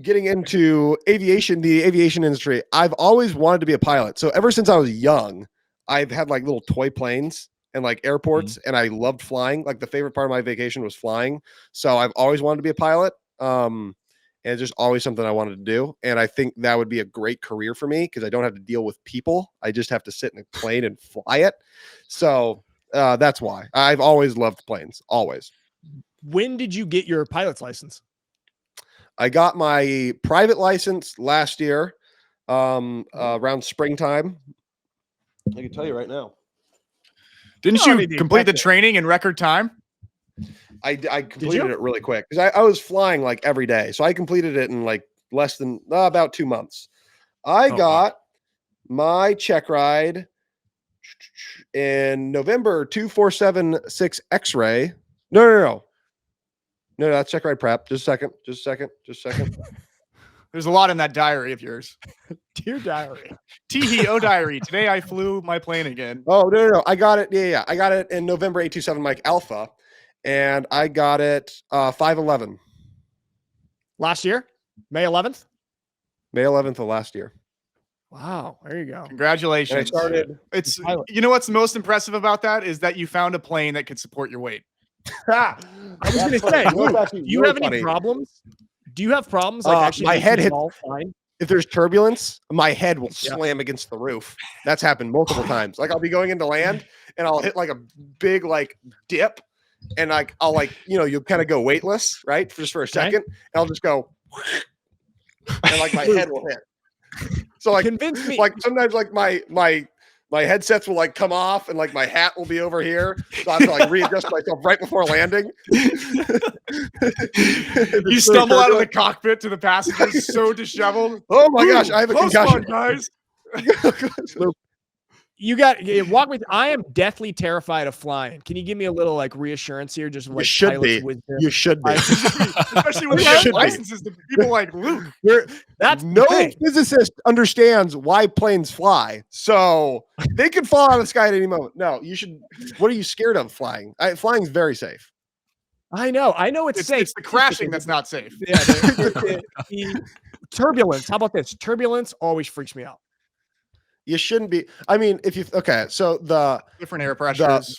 getting into the aviation industry, I've always wanted to be a pilot. So ever since I was young, I've had like little toy planes and like airports, and I loved flying. Like the favorite part of my vacation was flying. So I've always wanted to be a pilot. And it's just always something I wanted to do. And I think that would be a great career for me because I don't have to deal with people. I just have to sit in a plane and fly it. So that's why I've always loved planes. Always. When did you get your pilot's license? I got my private license last year, around springtime. I can tell you right now. Didn't you complete the training in record time? I completed it really quick because I was flying like every day. So I completed it in like less than about 2 months. I got my check ride in November 2476 X-ray. No, that's check ride prep. Just a second. There's a lot in that diary of yours. Dear diary. Tee-hee-oh diary. Today I flew my plane again. Oh, no. I got it. Yeah. I got it in November 827 Mike Alpha. And I got it 5/11. Last year? May 11th? May 11th of last year. Wow. There you go. Congratulations. And I started. You know what's most impressive about that is that you found a plane that could support your weight. I was going to say, do you have any problems? Do you have problems? Like actually my head hits. If there's turbulence, my head will slam against the roof. That's happened multiple times. Like I'll be going into land and I'll hit like a big like dip. And like I'll like, you'll kind of go weightless, right? Just for a second. And I'll just go and like my head will hit. So like convince me. Like sometimes like my headsets will like come off and like my hat will be over here. So I have to like readjust myself right before landing. You stumble out of the cockpit to the passengers so disheveled. Oh my gosh, I have a concussion. Guys. You walk with. I am deathly terrified of flying. Can you give me a little like reassurance here? Just like you should be. You should be, especially when you have licenses to people like Luke. That's no physicist understands why planes fly, so they could fall out of the sky at any moment. No, you should. What are you scared of flying? Flying is very safe. I know it's safe. It's the crashing that's not safe. Yeah, the turbulence. How about this? Turbulence always freaks me out. You shouldn't be. I mean, so the different air pressures,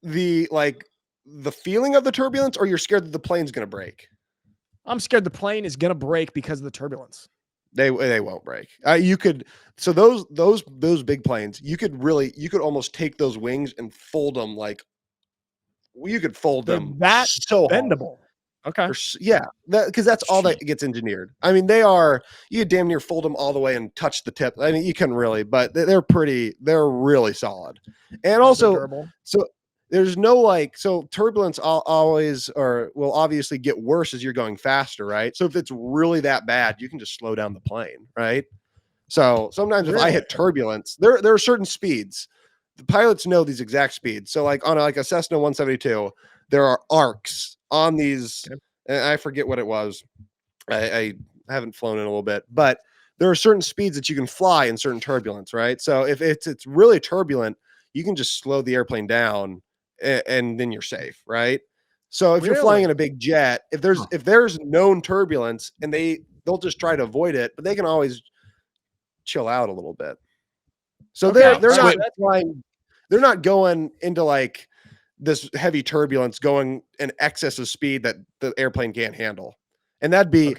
the feeling of the turbulence, or you're scared that the plane's going to break. I'm scared the plane is going to break because of the turbulence. They won't break. You could. So those big planes, you could almost take those wings and fold them like. You could fold them. That's so bendable. Okay. Yeah, because that's all that gets engineered. I mean, you damn near fold them all the way and touch the tip. I mean, you couldn't really, but they're really solid. And also, so there's no turbulence always will obviously get worse as you're going faster, right? So if it's really that bad, you can just slow down the plane, right? So sometimes if I hit turbulence, there are certain speeds. The pilots know these exact speeds. So like on a Cessna 172, there are arcs on these, and I forget what it was. I haven't flown in a little bit, but there are certain speeds that you can fly in certain turbulence, right? So if it's really turbulent, you can just slow the airplane down and then you're safe, right? So if you're flying in a big jet, if there's known turbulence and they'll just try to avoid it, but they can always chill out a little bit. So they're not flying, they're not going into like this heavy turbulence going in excess of speed that the airplane can't handle. And that'd be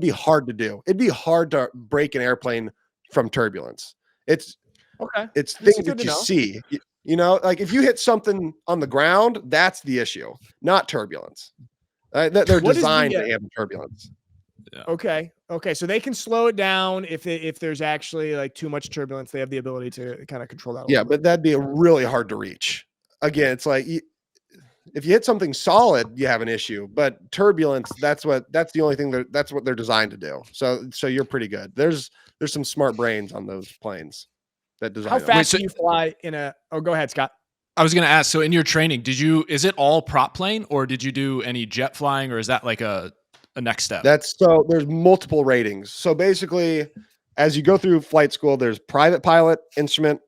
hard to do. It'd be hard to break an airplane from turbulence. It's things that you see, like if you hit something on the ground, that's the issue, not turbulence. They're designed to handle turbulence. Yeah. Okay. So they can slow it down if there's actually like too much turbulence. They have the ability to kind of control that. Yeah, but that'd be really hard to reach. Again, it's like if you hit something solid, you have an issue. But turbulence, that's the only thing that's what they're designed to do. So you're pretty good. There's some smart brains on those planes that design. How fast do you fly in a? Oh, go ahead, Scott. I was going to ask. So in your training, is it all prop plane, or did you do any jet flying, or is that like a next step? There's multiple ratings. So basically, as you go through flight school, there's private pilot, instrument,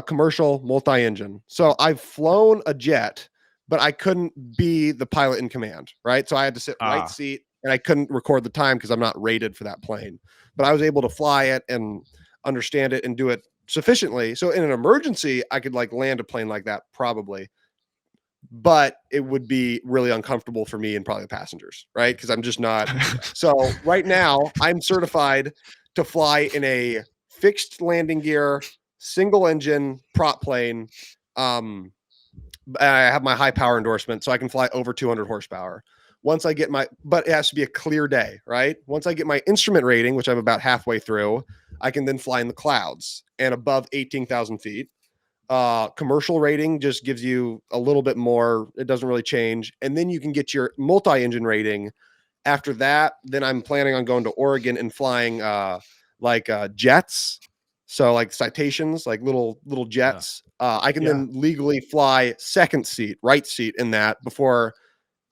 commercial, multi-engine. So I've flown a jet, but I couldn't be the pilot in command, right? So I had to sit right seat, and I couldn't record the time because I'm not rated for that plane. But I was able to fly it and understand it and do it sufficiently. So in an emergency, I could like land a plane like that probably, but it would be really uncomfortable for me and probably the passengers, right? Because I'm just not. So right now, I'm certified to fly in a fixed landing gear, single engine prop plane. I have my high power endorsement, so I can fly over 200 horsepower. Once I get but it has to be a clear day, right? Once I get my instrument rating, which I'm about halfway through, I can then fly in the clouds and above 18,000 feet. Commercial rating just gives you a little bit more. It doesn't really change. And then you can get your multi-engine rating. After that, then I'm planning on going to Oregon and flying jets. So like citations, like little jets. I can then legally fly second seat, right seat in that before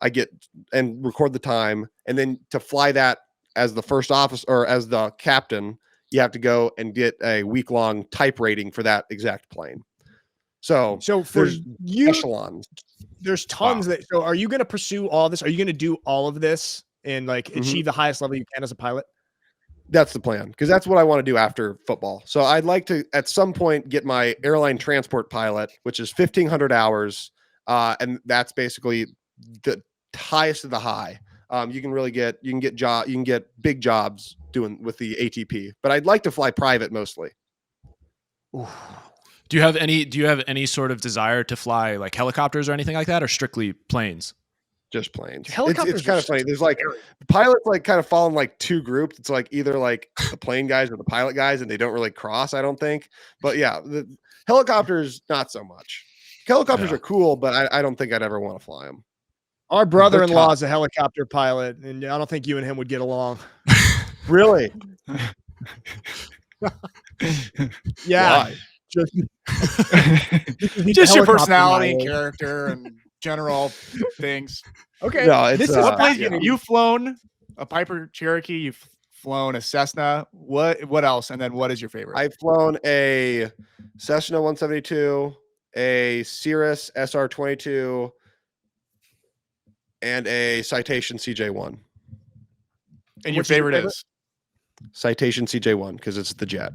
I get and record the time. And then to fly that as the first officer or as the captain, you have to go and get a week-long type rating for that exact plane. So for you, echelons. There's tons that. So are you going to pursue all this? Are you going to do all of this and like achieve the highest level you can as a pilot? That's the plan, because that's what I want to do after football. So I'd like to at some point get my airline transport pilot, which is 1,500 hours, and that's basically the highest of the high. You can get big jobs doing with the ATP, but I'd like to fly private mostly. Oof. Do you have any sort of desire to fly like helicopters or anything like that, or strictly planes? Just planes. Helicopters it's kind of funny. There's like the pilots like kind of fall in like two groups. It's like either like the plane guys or the pilot guys, and they don't really cross, I don't think. But yeah, the helicopters, not so much. Helicopters are cool, but I don't think I'd ever want to fly them. Our brother-in-law is a helicopter pilot, and I don't think you and him would get along. Really? Yeah. Why? Just your personality, character, and general things. Okay. No, what plane you've flown? A Piper Cherokee. You've flown a Cessna. What else? And then what is your favorite? I've flown a Cessna 172, a Cirrus SR-22, and a Citation CJ1. And your favorite is? Citation CJ1, because it's the jet.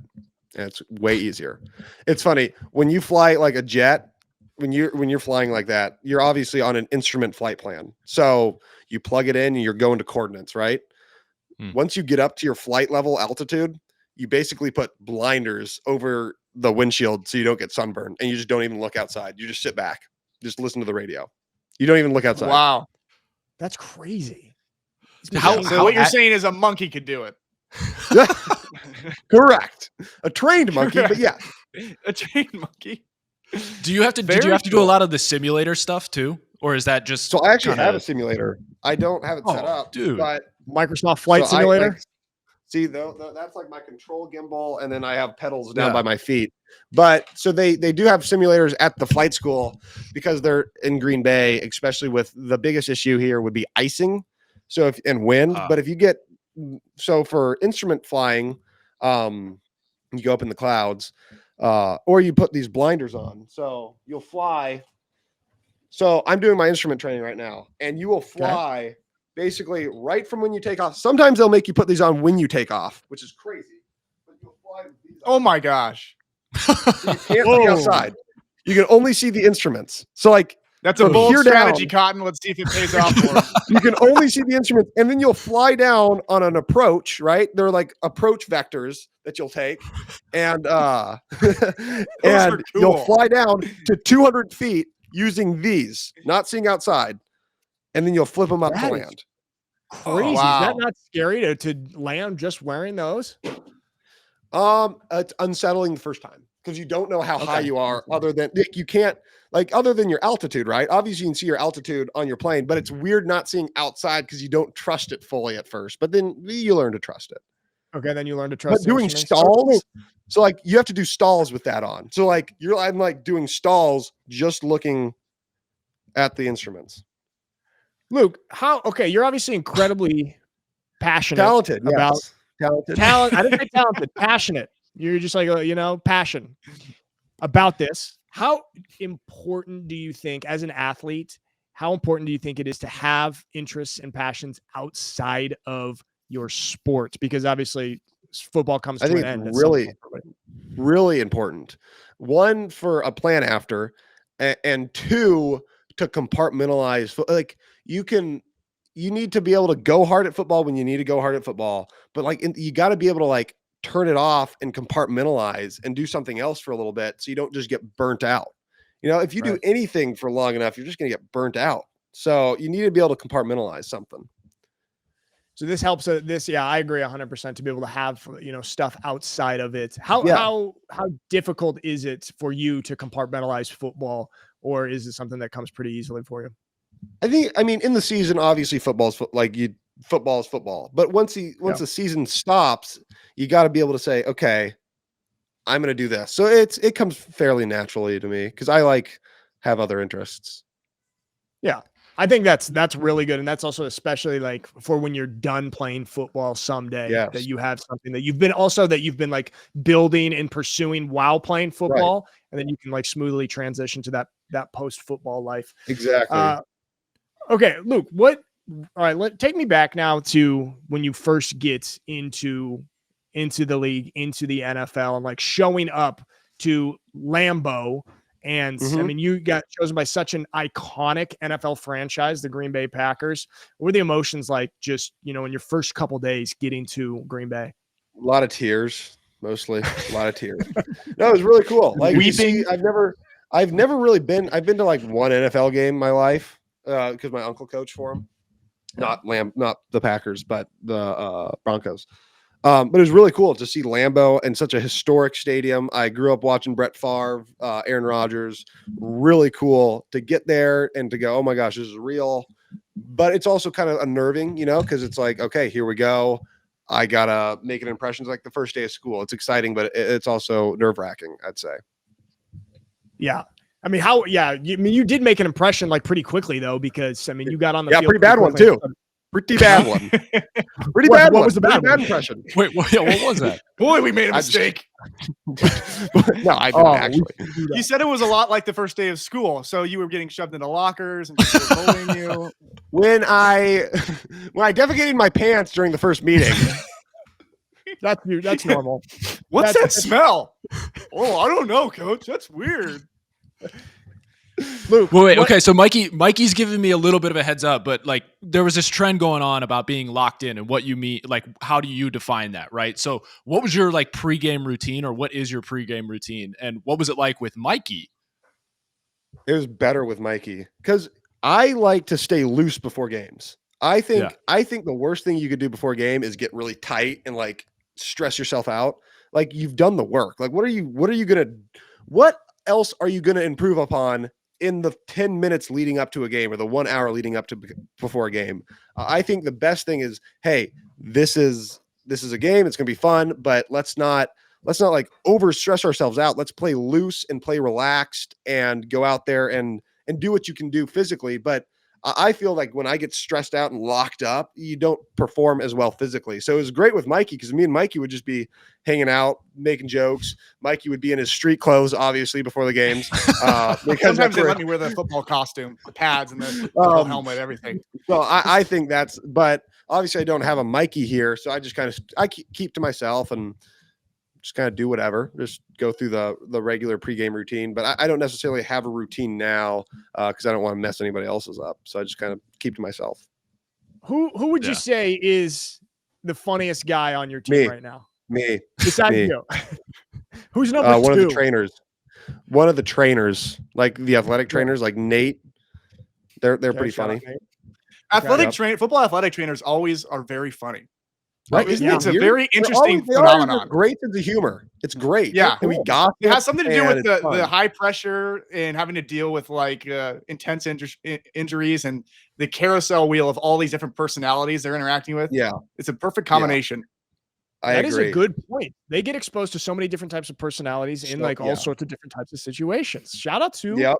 And it's way easier. It's funny when you fly like a jet, when you're flying like that, you're obviously on an instrument flight plan. So you plug it in and you're going to coordinates, right? Once you get up to your flight level altitude, you basically put blinders over the windshield so you don't get sunburned, and you just don't even look outside. You just sit back, just listen to the radio. You don't even look outside. Wow, that's crazy. So what you're saying is a monkey could do it. Correct. A trained monkey, but yeah. A trained monkey. Did you have to do a lot of the simulator stuff too? Or is that just so I actually have a simulator. I don't have it set up, dude. But Microsoft Flight Simulator. See, though, that's like my control gimbal, and then I have pedals down by my feet. But so they do have simulators at the flight school because they're in Green Bay, especially with the biggest issue here would be icing. So and wind. But if you get for instrument flying, you go up in the clouds, or you put these blinders on. So you'll fly. So I'm doing my instrument training right now, and you will fly basically right from when you take off. Sometimes they'll make you put these on when you take off, which is crazy. But you'll fly with these on. Oh my gosh. So you can't look outside. You can only see the instruments. So like that's a bold strategy, Cotton. Let's see if it pays off for us. You can only see the instruments, and then you'll fly down on an approach, right? They're like approach vectors that you'll take, and and you'll fly down to 200 feet using these, not seeing outside, and then you'll flip them up to land. Crazy. Wow. Is that not scary to land just wearing those? It's unsettling the first time because you don't know how high you are, other than you can't. Like other than your altitude, right? Obviously you can see your altitude on your plane, but it's weird not seeing outside because you don't trust it fully at first, but then you learn to trust it. Okay. Then you learn to trust it. But doing stalls. So like you have to do stalls with that on. So like I'm like doing stalls, just looking at the instruments. Luke, you're obviously incredibly passionate. Talented. About talented. Talent. I didn't say talented, passionate. You're just like, passion about this. How important do you think, as an athlete, how important do you think it is to have interests and passions outside of your sport? Because obviously football comes to an end. really important. One, for a plan after, and two, to compartmentalize. Like you need to be able to go hard at football when you need to go hard at football, but like you got to be able to like turn it off and compartmentalize and do something else for a little bit, so you don't just get burnt out. If you do anything for long enough, you're just going to get burnt out. So you need to be able to compartmentalize something. So this helps. I agree 100% to be able to have, stuff outside of it. How difficult is it for you to compartmentalize football, or is it something that comes pretty easily for you? I mean, in the season, obviously football is football, but once the season stops, you got to be able to say, okay, I'm going to do this. So it comes fairly naturally to me because I have other interests. Yeah. I think that's really good. And that's also especially like for when you're done playing football someday, that you have something that you've been like building and pursuing while playing football. And then you can like smoothly transition to that post football life. Exactly. Okay, Luke, all right, take me back now to when you first get into the league, into the NFL, and like showing up to Lambeau. And I mean, you got chosen by such an iconic NFL franchise, the Green Bay Packers. What were the emotions like just, in your first couple days getting to Green Bay? A lot of tears, mostly. A lot of tears. No, it was really cool. Like weeping. I've never really been. I've been to like one NFL game in my life because my uncle coached for him. Not the Packers, but the Broncos. But it was really cool to see Lambeau in such a historic stadium. I grew up watching Brett Favre, Aaron Rodgers. Really cool to get there and to go, oh my gosh, this is real. But it's also kind of unnerving, because it's like, okay, here we go. I got to make an impression. It's like the first day of school. It's exciting, but it's also nerve-wracking, I'd say. Yeah. I mean, you did make an impression like pretty quickly, though, because, I mean, you got on the field. Pretty bad one, too. Pretty bad one. Pretty bad one. What was the bad impression? Wait, what was that? Boy, we made a mistake. No, I didn't actually. You said it was a lot like the first day of school. So you were getting shoved into lockers and people were bullying you. When I defecated in my pants during the first meeting. That's normal. What's that smell? Oh, I don't know, Coach. That's weird. Luke, wait. Okay, so Mikey's giving me a little bit of a heads up, but like there was this trend going on about being locked in and what you mean. Like, how do you define that, right? So, what was your like pregame routine, or what is your pregame routine, and what was it like with Mikey? It was better with Mikey because I like to stay loose before games. I think the worst thing you could do before a game is get really tight and like stress yourself out. Like you've done the work. Like what else are you gonna improve upon in the 10 minutes leading up to a game or the 1 hour leading up to before a game? I think the best thing is, hey, this is a game. It's going to be fun, but let's not like over stress ourselves out. Let's play loose and play relaxed and go out there and do what you can do physically. But I feel like when I get stressed out and locked up, you don't perform as well physically. So it was great with Mikey because me and Mikey would just be hanging out, making jokes. Mikey would be in his street clothes, obviously, before the games. Because sometimes they let me wear the football costume, the pads, and the helmet, everything. So I think but obviously I don't have a Mikey here, so I just I keep to myself and just kind of do whatever, just go through the regular pregame routine. But I don't necessarily have a routine now because I don't want to mess anybody else's up. So I just kind of keep to myself. Who would you say is the funniest guy on your team right now? Me. Besides you. Who's number two? One of the trainers. One of the trainers, like the athletic trainers, like Nate. They're pretty funny. Football athletic trainers always are very funny. Right? It's a very interesting phenomenon. Great sense of humor. It's great. Yeah. And we got it. Has something to do with the high pressure and having to deal with like intense injuries and the carousel wheel of all these different personalities they're interacting with. Yeah. it's a perfect combination. Yeah. That is a good point. They get exposed to so many different types of personalities in like all sorts of different types of situations. Shout out to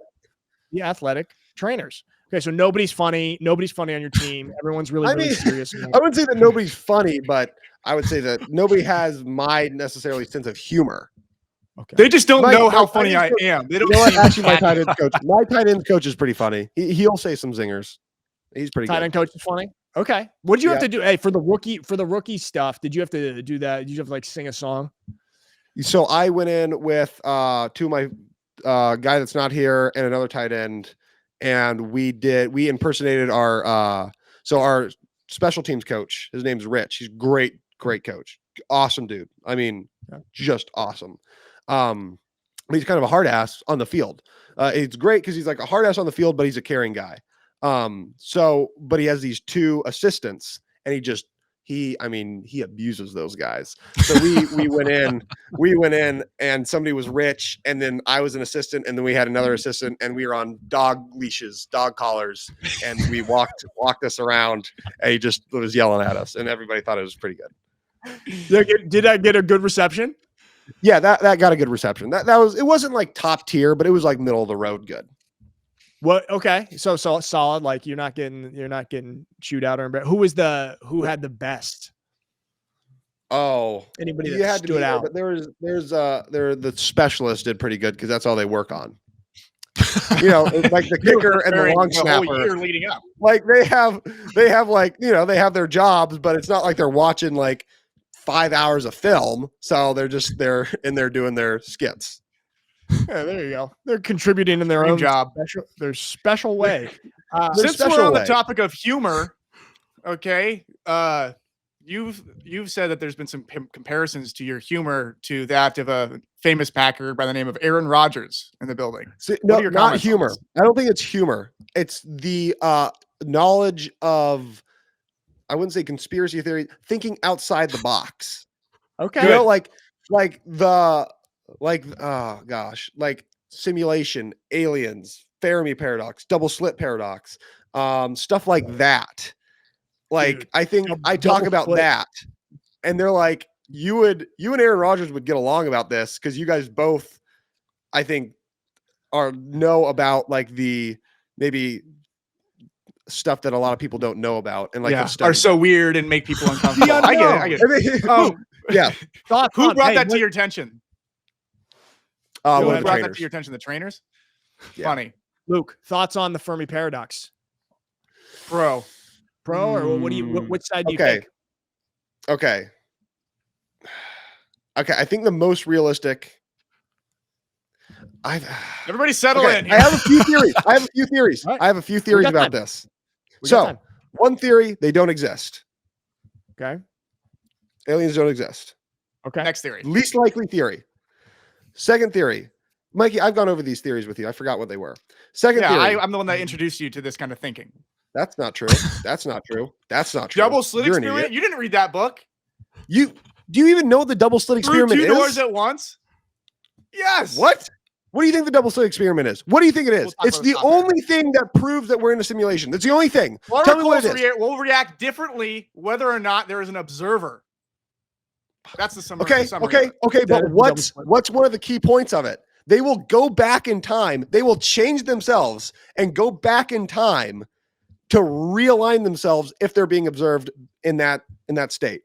the athletic trainers. Okay, so nobody's funny on your team. Everyone's really serious. I wouldn't say that nobody's funny, but I would say that nobody has my necessarily sense of humor. Okay. They just don't know how funny I am. They don't. Actually, my tight end coach is pretty funny. He'll say some zingers. He's pretty good. Tight end coach is funny. Okay. What did you have to do? Hey, for the rookie stuff, did you have to do that? Did you have to like sing a song? So I went in with two of my guy that's not here and another tight end, and we impersonated our special teams coach. His name's Rich. He's great coach. Awesome dude. I mean, just awesome. But he's kind of a hard ass on the field. It's great because he's like a hard ass on the field, but he's a caring guy. But he has these two assistants, and he abuses those guys. So we went in and somebody was Rich, and then I was an assistant, and then we had another assistant, and we were on dog leashes, dog collars, and we walked us around, and he just was yelling at us, and everybody thought it was pretty good. Did I get a good reception? Yeah, that got a good reception. It wasn't like top tier, but it was like middle of the road good. What? Okay, so solid. Like you're not getting chewed out or who had the best? Oh, anybody that stood out? But the specialist did pretty good because that's all they work on. Like the kicker and the long snapper. Whole year leading up. Like they have like they have their jobs, but it's not like they're watching like 5 hours of film. So they're in there doing their skits. Yeah, there you go. They're contributing in their own job, their special way. Since we're on the topic of humor, okay, you've said that there's been some comparisons to your humor to that of a famous Packer by the name of Aaron Rodgers in the building. See, no, not humor. I don't think it's humor. It's the knowledge of, I wouldn't say conspiracy theory, thinking outside the box. Okay. Like simulation, aliens, Fermi paradox, double slit paradox, stuff like that. Like, dude, I think I talk about that, and they're like, you and Aaron Rodgers would get along about this because you guys both, I think, know about like the maybe stuff that a lot of people don't know about, and like are so weird and make people uncomfortable. I get it. Yeah. Who brought that to your attention? Who brought that to your attention? The trainers? Yeah. Funny. Luke, thoughts on the Fermi paradox? Pro, or which side do you think? Okay. I think the most realistic. Everybody settle in. I have a few theories. Right. I have a few theories about this. So, one theory, they don't exist. Okay. Aliens don't exist. Okay. Next theory. Least likely theory. Second theory. Mikey, I've gone over these theories with you. I forgot what they were. Second theory. I'm the one that introduced you to this kind of thinking. That's not true. That's not true. Double slit experiment? You didn't read that book. Do you even know what the double slit experiment is? Two doors at once? Yes. What? What do you think the double slit experiment is? What do you think it is? It's the only thing that proves that we're in a simulation. That's the only thing. Tell me what it is. Will react differently whether or not there is an observer. That's the summary. Okay. But what's one of the key points of it? They will go back in time. They will change themselves and go back in time to realign themselves if they're being observed in that state.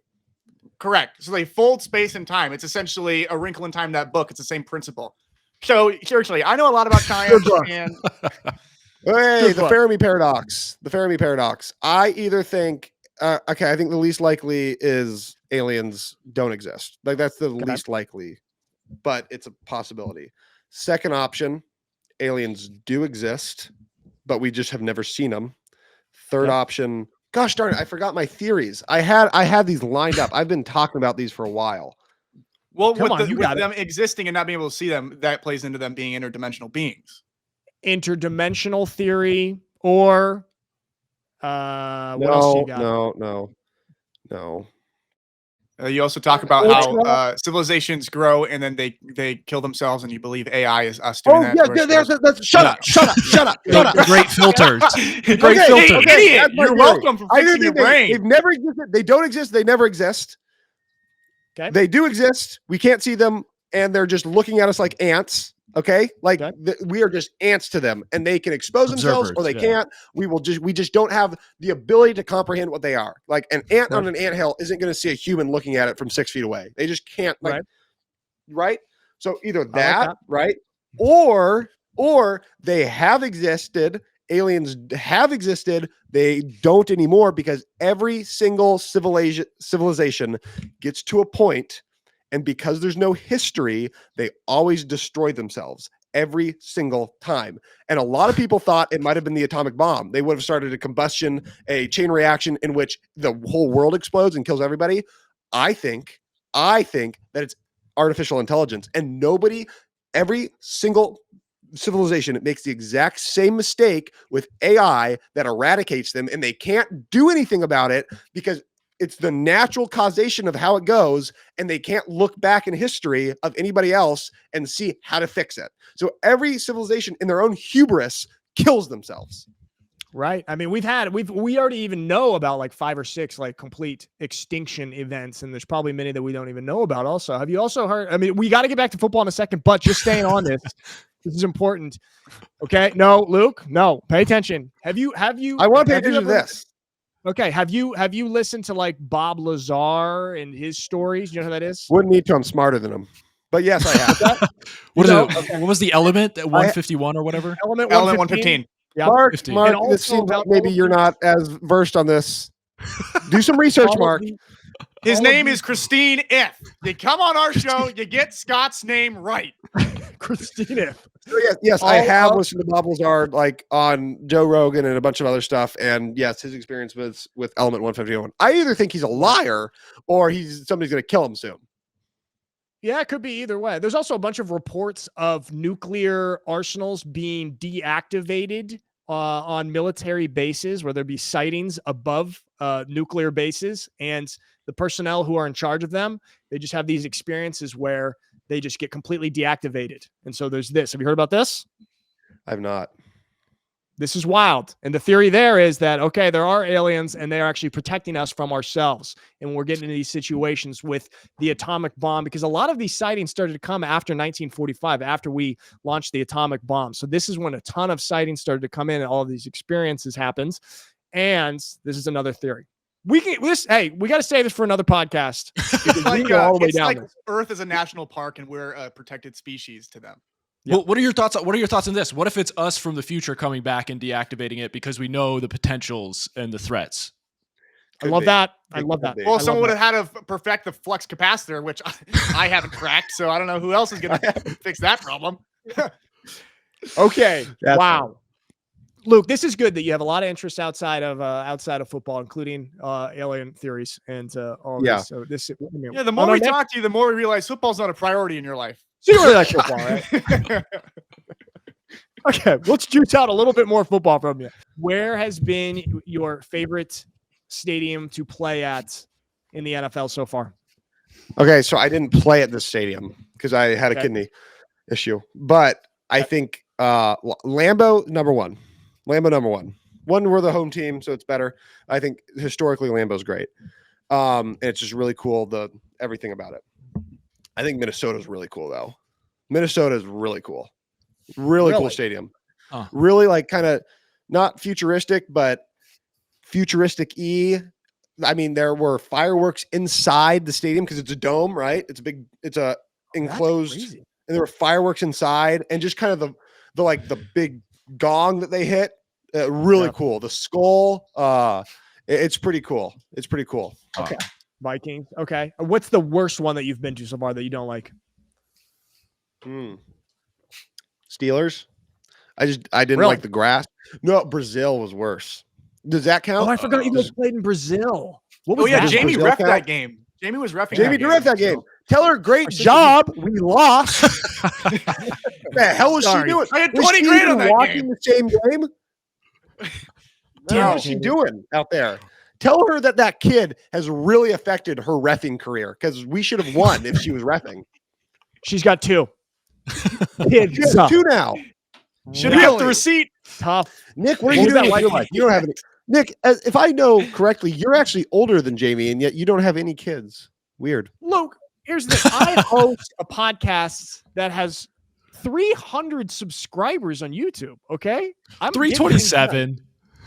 Correct. So they fold space and time. It's essentially A Wrinkle in Time, that book. It's the same principle. So seriously, I know a lot about science. The Fermi paradox. The Fermi paradox. I either think, I think the least likely is aliens don't exist. Like that's the least likely, but it's a possibility. Second option, aliens do exist, but we just have never seen them. Third option, gosh darn it, I forgot my theories. I had these lined up. I've been talking about these for a while. Well, with them existing and not being able to see them, that plays into them being interdimensional beings. Interdimensional theory, or what else do you got? No. You also talk about how civilizations grow and then they kill themselves, and you believe AI is us doing that. Shut up. Great filters. Great filters. Idiot. You're welcome for fixing your brain. They've never existed. They don't exist. They never exist. Okay. They do exist. We can't see them, and they're just looking at us like ants. Okay, like we are just ants to them, and they can expose themselves or they can't. We just don't have the ability to comprehend what they are. Like an ant on an anthill isn't going to see a human looking at it from 6 feet away. They just can't. Right. So either that, right, or they have existed. Aliens have existed. They don't anymore because every single civilization gets to a point And because there's no history, they always destroy themselves every single time. And a lot of people thought it might have been the atomic bomb. They would have started a combustion, a chain reaction in which the whole world explodes and kills everybody. I think that it's artificial intelligence, and every single civilization, it makes the exact same mistake with AI that eradicates them, and they can't do anything about it because it's the natural causation of how it goes, and they can't look back in history of anybody else and see how to fix it. So every civilization in their own hubris kills themselves. Right. I mean, we already even know about like 5 or 6 like complete extinction events, and there's probably many that we don't even know about also. Have you also heard? I mean, we got to get back to football in a second, but just staying on this. This is important. Okay. No, Luke, no, pay attention. Have you, I want to pay attention to this. Okay. Have you listened to like Bob Lazar and his stories? You know who that is? Wouldn't need to. I'm smarter than him. But yes, I have. What was the element at 151 or whatever? Element 115. Yeah, Mark, this seems like maybe you're not as versed on this. Do some research, Mark. His name is Christine If. You come on our show, you get Scott's name right. Christine If. So yes, I have listened to Bob Lazar like on Joe Rogan and a bunch of other stuff. And yes, his experience with Element 151. I either think he's a liar or somebody's going to kill him soon. Yeah, it could be either way. There's also a bunch of reports of nuclear arsenals being deactivated on military bases, where there'd be sightings above nuclear bases, and the personnel who are in charge of them, they just have these experiences where they just get completely deactivated. And so there's this. Have you heard about this? I've not. This is wild. And the theory there is that, okay, there are aliens and they are actually protecting us from ourselves. And we're getting into these situations with the atomic bomb, because a lot of these sightings started to come after 1945, after we launched the atomic bomb. So this is when a ton of sightings started to come in and all of these experiences happens. And this is another theory. We got to say this for another podcast. It's like Earth is a national park and we're a protected species to them. Yeah. Well, what are your thoughts on this? What if it's us from the future coming back and deactivating it because we know the potentials and the threats? I love that. Well, someone would have had to perfect the flux capacitor, which I haven't cracked, so I don't know who else is going to fix that problem. Okay. Wow. Luke, this is good that you have a lot of interest outside of football, including alien theories and all this. So the more we talk to you, the more we realize football's not a priority in your life. So you really like football, right? Okay, let's juice out a little bit more football from you. Where has been your favorite stadium to play at in the NFL so far? Okay, so I didn't play at this stadium because I had a kidney issue, but I think Lambeau number one. One, we're the home team, so it's better. I think historically Lambeau's great. It's just really cool, everything about it. I think Minnesota's really cool, though. Minnesota is really cool. Really cool stadium. Really like kind of not futuristic, but futuristic-y. I mean, there were fireworks inside the stadium because it's a dome, right? It's a enclosed, and there were fireworks inside, and just kind of the big gong that they hit. Really cool. The skull. It's pretty cool. Okay. Vikings. Okay. What's the worst one that you've been to so far that you don't like? Steelers. I didn't like the grass. No, Brazil was worse. Does that count? Oh, I forgot you guys played in Brazil. What was that? Jamie reffed that game. Jamie was reffing that game. Tell her, great job. We lost. What the hell was she doing? I had 20 grand on that watching the same game. What is she doing out there? Tell her that kid has really affected her reffing career, because we should have won if she was reffing. She's got 2. Kids, she has 2 now. Should have kept the receipt. Tough. Nick, what are you doing? You don't have any. Nick, if I know correctly, you're actually older than Jamie, and yet you don't have any kids. Weird. Luke, here's the thing. I host a podcast that has 300 subscribers on YouTube. Okay, I'm 327.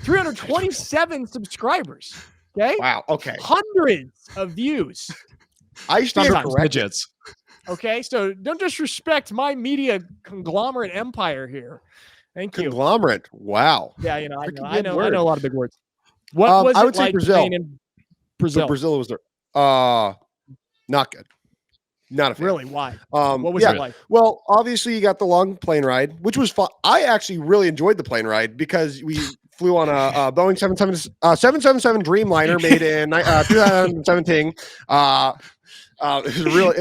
327 subscribers. Okay. Wow. Okay. Hundreds of views. I stand corrected. Okay, so don't disrespect my media conglomerate empire here. Thank you. Conglomerate. Wow. Yeah, I know a lot of big words. What was I would say like Brazil. In Brazil? So Brazil was there. Not good. Not a fan. Really? Why? What was it like? Well, obviously you got the long plane ride, which was fun. I actually really enjoyed the plane ride because we flew on a Boeing 777 Dreamliner made in 2017. It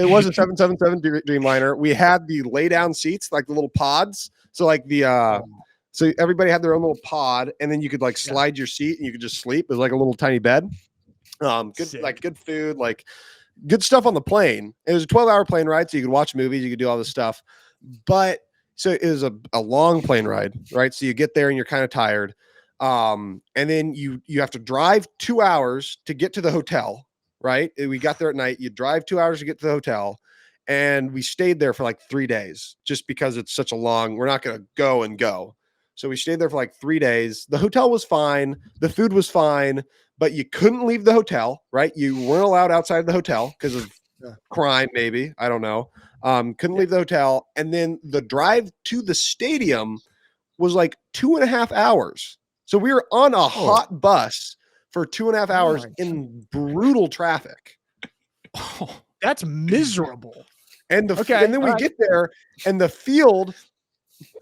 was a 777 Dreamliner. We had the lay down seats, like the little pods. So like so everybody had their own little pod, and then you could like slide your seat and you could just sleep. It was like a little tiny bed. Good food, like good stuff on the plane. It was a 12-hour plane ride, so you could watch movies, you could do all this stuff. But so it was a long plane ride, right? So you get there and you're kind of tired. And then you have to drive 2 hours to get to the hotel, right? We got there at night. You drive 2 hours to get to the hotel, and we stayed there for like 3 days just because it's such a long, we're not going to go and go. So we stayed there for like 3 days. The hotel was fine. The food was fine, but you couldn't leave the hotel, right? You weren't allowed outside the hotel because of crime, maybe. I don't know. Couldn't leave the hotel. And then the drive to the stadium was like 2.5 hours. So we were on a hot bus for 2.5 hours in brutal traffic. Oh, that's miserable. And then we get there, and the field,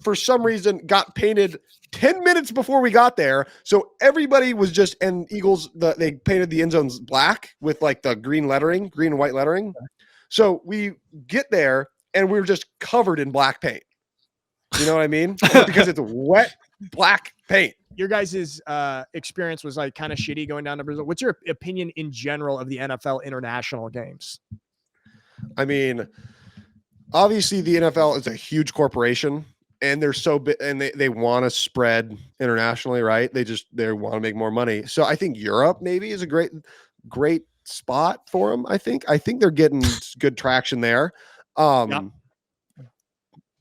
for some reason, got painted 10 minutes before we got there. So everybody was just, and Eagles, they painted the end zones black with like the green and white lettering. So we get there, and we were just covered in black paint. You know what I mean? Because it's wet black paint. Your guys' experience was like kind of shitty going down to Brazil. What's your opinion in general of the NFL international games? I mean, obviously the NFL is a huge corporation, and they're so big, and they want to spread internationally, right? They want to make more money. So I think Europe maybe is a great spot for them. I think they're getting good traction there.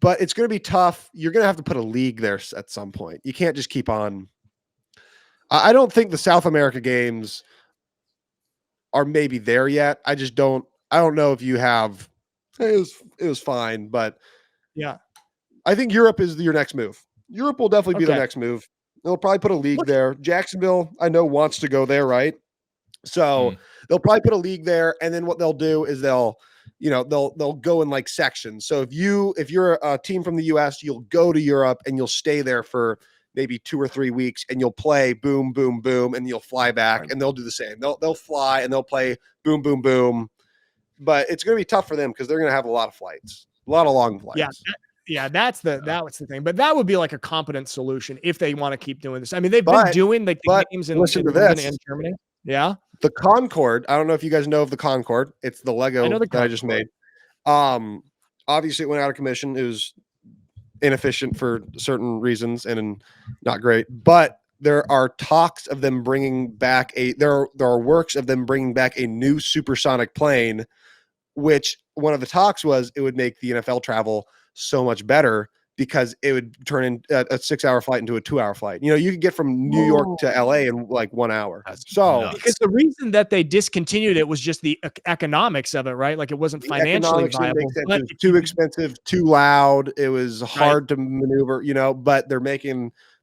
But it's going to be tough. You're going to have to put a league there at some point. You can't just keep on. I don't think the South America games are maybe there yet. I don't know if you have. It was fine, but yeah, I think Europe is your next move. Europe will definitely be the next move. They'll probably put a league there. Jacksonville, I know, wants to go there, right? So they'll probably put a league there, and then what they'll do is they'll go in like sections. So if you're a team from the US, you'll go to Europe and you'll stay there for maybe 2 or 3 weeks, and you'll play boom, boom, boom, and you'll fly back, and they'll do the same. They'll fly and they'll play boom, boom, boom. But it's going to be tough for them because they're going to have a lot of flights, a lot of long flights. Yeah, that was the thing. But that would be like a competent solution if they want to keep doing this. I mean, they've been doing like the games in London and Germany. Yeah. The Concorde, I don't know if you guys know of the Concorde. It's the Lego that I just made. Obviously it went out of commission. It was inefficient for certain reasons and not great. But there are talks of them bringing back there are works of them bringing back a new supersonic plane, which one of the talks was it would make the NFL travel so much better because it would turn in a 6-hour flight into a 2-hour flight. You know, you could get from New York to LA in like 1 hour. Because the reason that they discontinued it was just the economics of it, right? Like it wasn't financially viable. It was too expensive, too loud. It was hard to maneuver, but there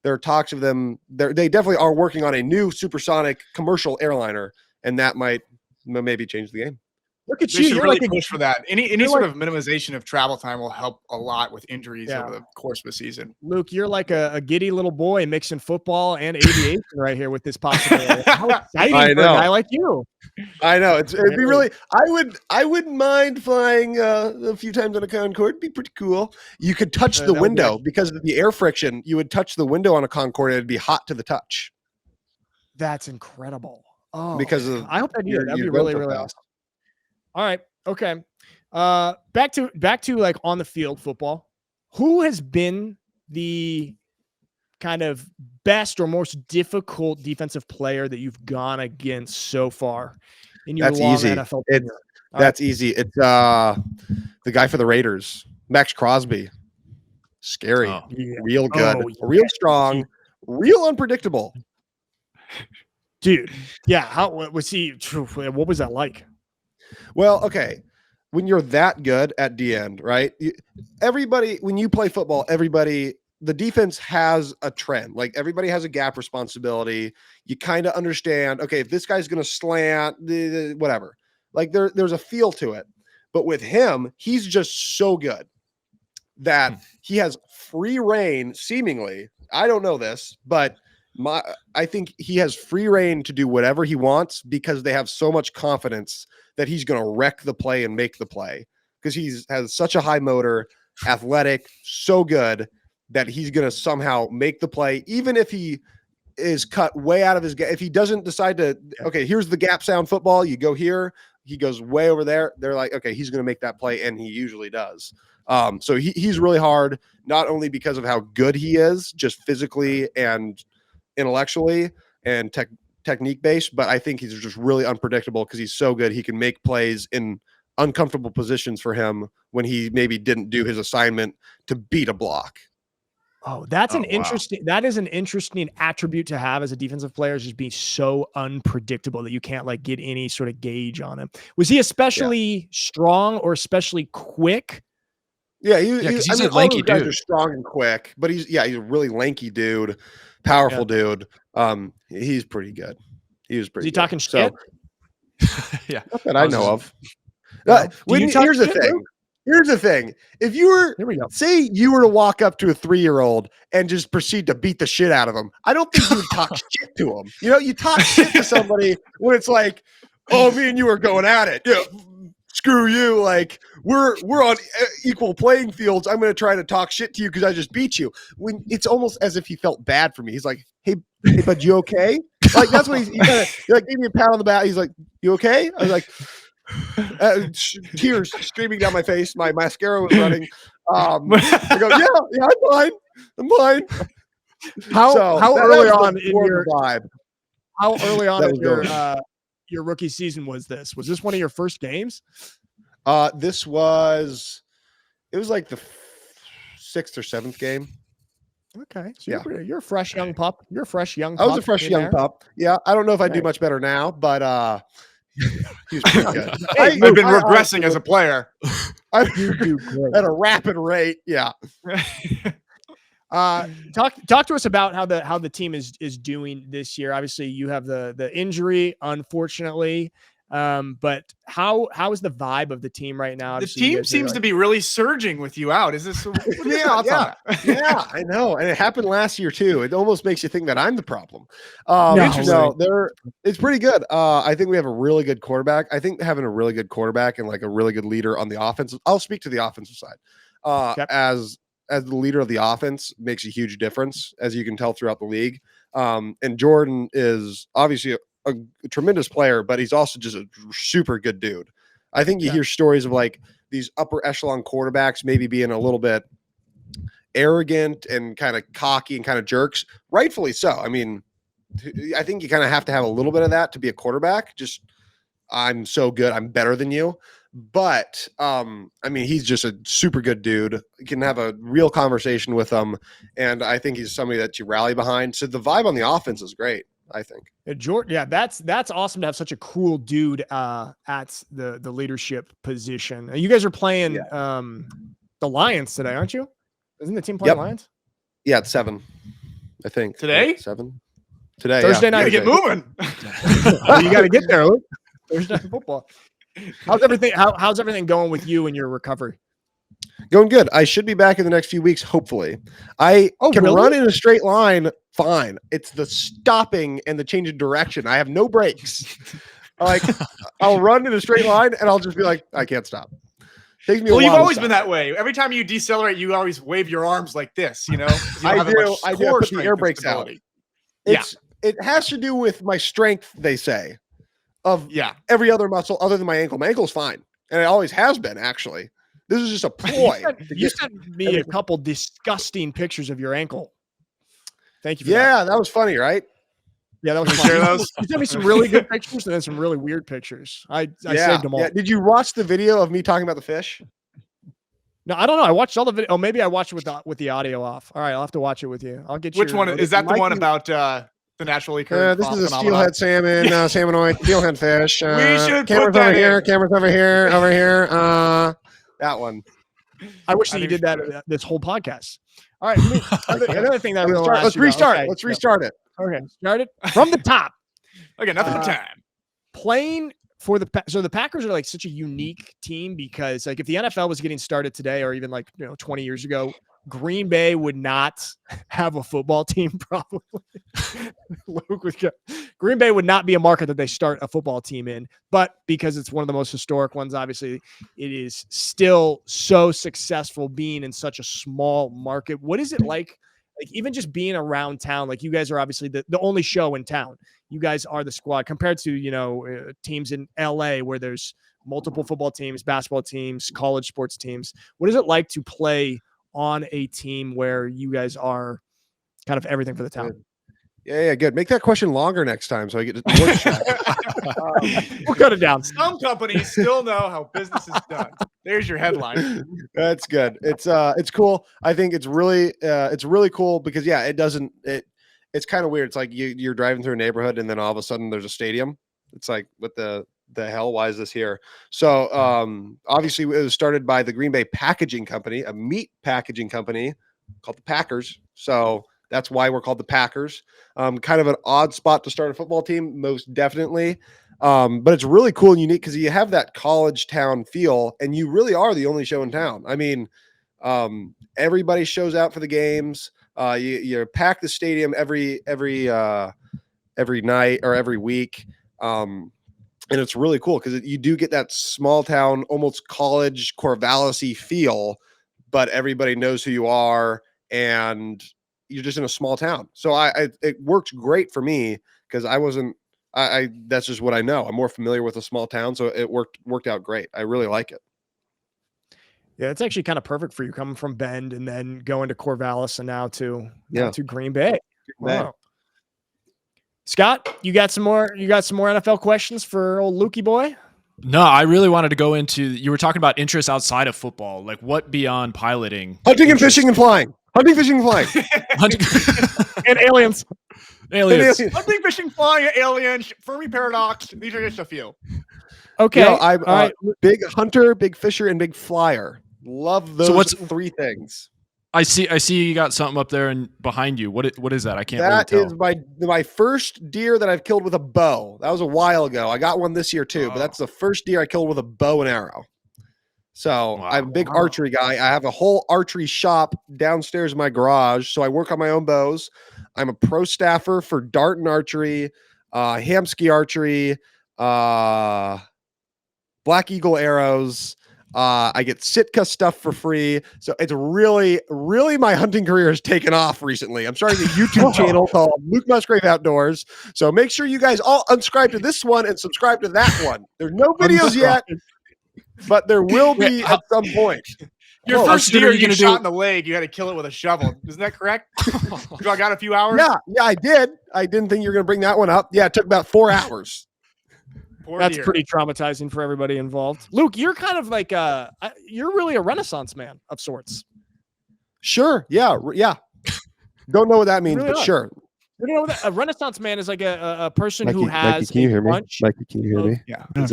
are talks of them. They definitely are working on a new supersonic commercial airliner, and that might maybe change the game. Look at you. You're really push for that. Any sort of minimization of travel time will help a lot with injuries over the course of a season. Luke, you're like a giddy little boy mixing football and aviation right here with this possibility. How exciting for a guy like you. I know. It'd be really. I wouldn't mind flying a few times on a Concorde. It'd be pretty cool. You could touch the window because of the air friction. You would touch the window on a Concorde. It'd be hot to the touch. That's incredible. Oh, because of I hope that'd be really, really awesome. All right. Okay. Back to like on the field football. Who has been the kind of best or most difficult defensive player that you've gone against so far in your long NFL career? That's easy. It's the guy for the Raiders, Max Crosby. Scary. Real good. Real strong. Real unpredictable. Dude. Yeah. How was he? What was that like? Well, okay. When you're that good at the end, right? Everybody, when you play football, the defense has a trend. Like everybody has a gap responsibility. You kind of understand, okay, if this guy's going to slant, whatever. Like there's a feel to it. But with him, he's just so good that he has free reign, seemingly. I don't know this, but I think he has free reign to do whatever he wants because they have so much confidence that he's going to wreck the play and make the play because has such a high motor, athletic, so good that he's going to somehow make the play, even if he is cut way out of his gap. If he doesn't decide to, okay, here's the gap sound football, you go here, he goes way over there. They're like, okay, he's going to make that play, and he usually does. So he's really hard, not only because of how good he is, just physically and intellectually and technique based, but I think he's just really unpredictable because he's so good. He can make plays in uncomfortable positions for him when he maybe didn't do his assignment to beat a block. Oh, that is an interesting attribute to have as a defensive player, is just being so unpredictable that you can't like get any sort of gauge on him. Was he especially strong or especially quick? Yeah, he's a lanky dude. Guys are strong and quick, but he's a really lanky dude, powerful dude. He's pretty good. He was pretty. Is he talking shit? Yeah, not that I know of. Here's the thing. Here's the thing. If you were, say you were to walk up to a 3-year-old and just proceed to beat the shit out of him, I don't think you would talk shit to him. You know, you talk shit to somebody when it's like, oh, me and you are going at it. Yeah, screw you. Like we're on equal playing fields. I'm going to try to talk shit to you because I just beat you. When it's almost as if he felt bad for me. He's like, hey bud, you okay? Like that's what he like gave me a pat on the back. He's like, you okay? I was like, tears streaming down my face. My mascara was running. I go, yeah, I'm fine. How early on in your vibe? How early on in your rookie season was this? Was this one of your first games? It was like the 6th or 7th game. Okay, so you're a fresh young pup. You're a fresh young. I was a fresh young pup. Yeah, I don't know if I do much better now, but he was pretty good. I've been regressing as a player. You do great at a rapid rate. Yeah. Talk to us about how the team is doing this year. Obviously, you have the injury, unfortunately. But how is the vibe of the team right now? The team seems to be really surging with you out. Is this? Yeah, I know, and it happened last year too. It almost makes you think that I'm the problem. It's pretty good. I think we have a really good quarterback. I think having a really good quarterback and like a really good leader on the offense. I'll speak to the offensive side. As the leader of the offense makes a huge difference, as you can tell throughout the league. And Jordan is obviously a tremendous player, but he's also just a super good dude. I think you hear stories of like these upper echelon quarterbacks maybe being a little bit arrogant and kind of cocky and kind of jerks, rightfully so. I mean, I think you kind of have to have a little bit of that to be a quarterback. Just, I'm so good, I'm better than you. But I mean, he's just a super good dude. You can have a real conversation with him, and I think he's somebody that you rally behind. So the vibe on the offense is great, I think. Jordan, that's awesome to have such a cool dude at the leadership position. You guys are playing the Lions today, aren't you? Isn't the team playing Lions? Yeah, it's 7, I think. Today? 7. Today. Thursday night. You gotta get moving. You got to get there, Luke. Thursday night football. How's everything going with you and your recovery? Going good. I should be back in the next few weeks, hopefully. I can run in a straight line fine. It's the stopping and the change of direction. I have no brakes. Like I'll run in a straight line and I'll just be like, I can't stop. Takes me a while. You've always been that way. Every time you decelerate, you always wave your arms like this, you know? I do. I put the air brakes out. It has to do with my strength, they say. Of every other muscle other than my ankle. My ankle's fine. And it always has been, actually. This is just a ploy. You sent me a couple disgusting pictures of your ankle. Thank you for that was funny, right? Yeah, that was funny. You sent me some really good pictures and then some really weird pictures. I saved them all. Yeah. Did you watch the video of me talking about the fish? No, I don't know. I watched all the video. Oh, maybe I watched it with the audio off. All right, I'll have to watch it with you. I'll get you. Which one? Is that the one about the naturally occurring this is a steelhead salmon, salmonoid, steelhead fish. We should cameras put that over in. here, cameras over here. That one. I wish that you did that this whole podcast. All right. Another thing that let's restart. Okay, let's restart it. Okay. Start it from the top. Okay, nothing but time. Playing the Packers are like such a unique team because like if the NFL was getting started today or even like 20 years ago, Green Bay would not have a football team probably. Green Bay would not be a market that they start a football team in, but because it's one of the most historic ones, obviously it is still so successful being in such a small market. What is it like even just being around town? Like you guys are obviously the only show in town. You guys are the squad compared to, teams in LA where there's multiple football teams, basketball teams, college sports teams. What is it like to play on a team where you guys are kind of everything for the town? Yeah, good. Make that question longer next time so I get to we'll cut it down. Some companies still know how business is done. There's your headline. That's good. It's cool. I think it's really cool because it's kind of weird. It's like you're driving through a neighborhood and then all of a sudden there's a stadium. It's like, what the hell? Why is this here? So obviously it was started by the Green Bay Packaging Company, a meat packaging company called the Packers. So that's why we're called the Packers. Kind of an odd spot to start a football team, most definitely. But it's really cool and unique because you have that college town feel and you really are the only show in town. I mean, everybody shows out for the games. You pack the stadium every night or every week. And it's really cool because you do get that small town, almost college Corvallis-y feel, but everybody knows who you are and you're just in a small town. So it works great for me because that's just what I know. I'm more familiar with a small town. So it worked out great. I really like it. Yeah, it's actually kind of perfect for you coming from Bend and then going to Corvallis and now to Green Bay. Wow. Scott, you got some more NFL questions for old Lukey boy? No, I really wanted to go into, you were talking about interests outside of football. Like what beyond piloting? Hunting and fishing and flying. Hunting, fishing, and flying. And aliens. Hunting, fishing, flying, aliens, Fermi paradox. These are just a few. Okay. I'm big hunter, big fisher, and big flyer. Love those three things. I see you got something up there and behind you. What is that? I can't That really tell. is my first deer that I've killed with a bow. That was a while ago. I got one this year too, but that's the first deer I killed with a bow and arrow. So I'm a big archery guy. I have a whole archery shop downstairs in my garage. So I work on my own bows. I'm a pro staffer for dart and archery, Hamsky archery, Black Eagle arrows. I get Sitka stuff for free. So it's really, really my hunting career has taken off recently. I'm starting a YouTube channel called Luke Musgrave Outdoors. So make sure you guys all unsubscribe to this one and subscribe to that one. There's no videos yet, but there will be at some point. Your first deer you shot in the leg, you had to kill it with a shovel. Isn't that correct? I got a few hours? Yeah, I did. I didn't think you were going to bring that one up. Yeah, it took about 4 hours. That's pretty traumatizing for everybody involved. Luke, you're kind of like you're really a Renaissance man of sorts. Sure. Yeah. Don't know what that means, but sure. You know, a Renaissance man is like a person who has. Mikey, can you hear me? Mikey, can you hear me? Yeah. I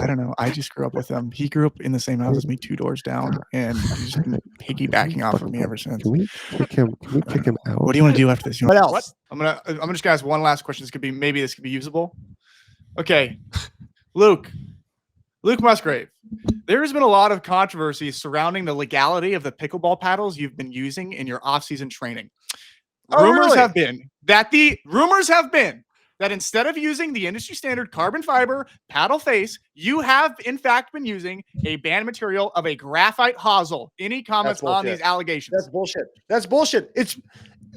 don't know. I just grew up with him. He grew up in the same house as me, 2 doors down, and he's been piggybacking off of me ever since. Can we kick him out? What do you want to do after this? What else? I'm just gonna ask one last question. This could be usable. Okay, Luke Musgrave. There has been a lot of controversy surrounding the legality of the pickleball paddles you've been using in your off-season training. Rumors have been that instead of using the industry standard carbon fiber paddle face, you have in fact been using a banned material of a graphite hosel. Any comments on these allegations? That's bullshit.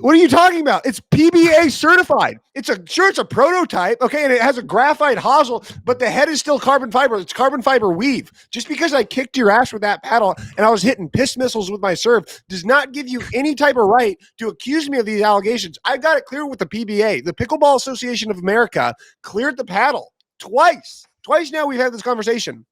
What are you talking about? It's PBA certified. It's a prototype, okay, and it has a graphite hosel, but the head is still carbon fiber. It's carbon fiber weave. Just because I kicked your ass with that paddle and I was hitting piss missiles with my serve does not give you any type of right to accuse me of these allegations. I got it clear with the PBA. The Pickleball Association of America cleared the paddle twice. Twice now we've had this conversation.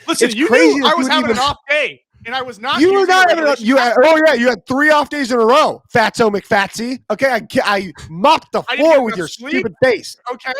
Listen, you knew I was having an off day. And I was not. You were not having you had 3 off days in a row, Fatso McFatsy. Okay, I mopped the floor with your stupid face. Okay.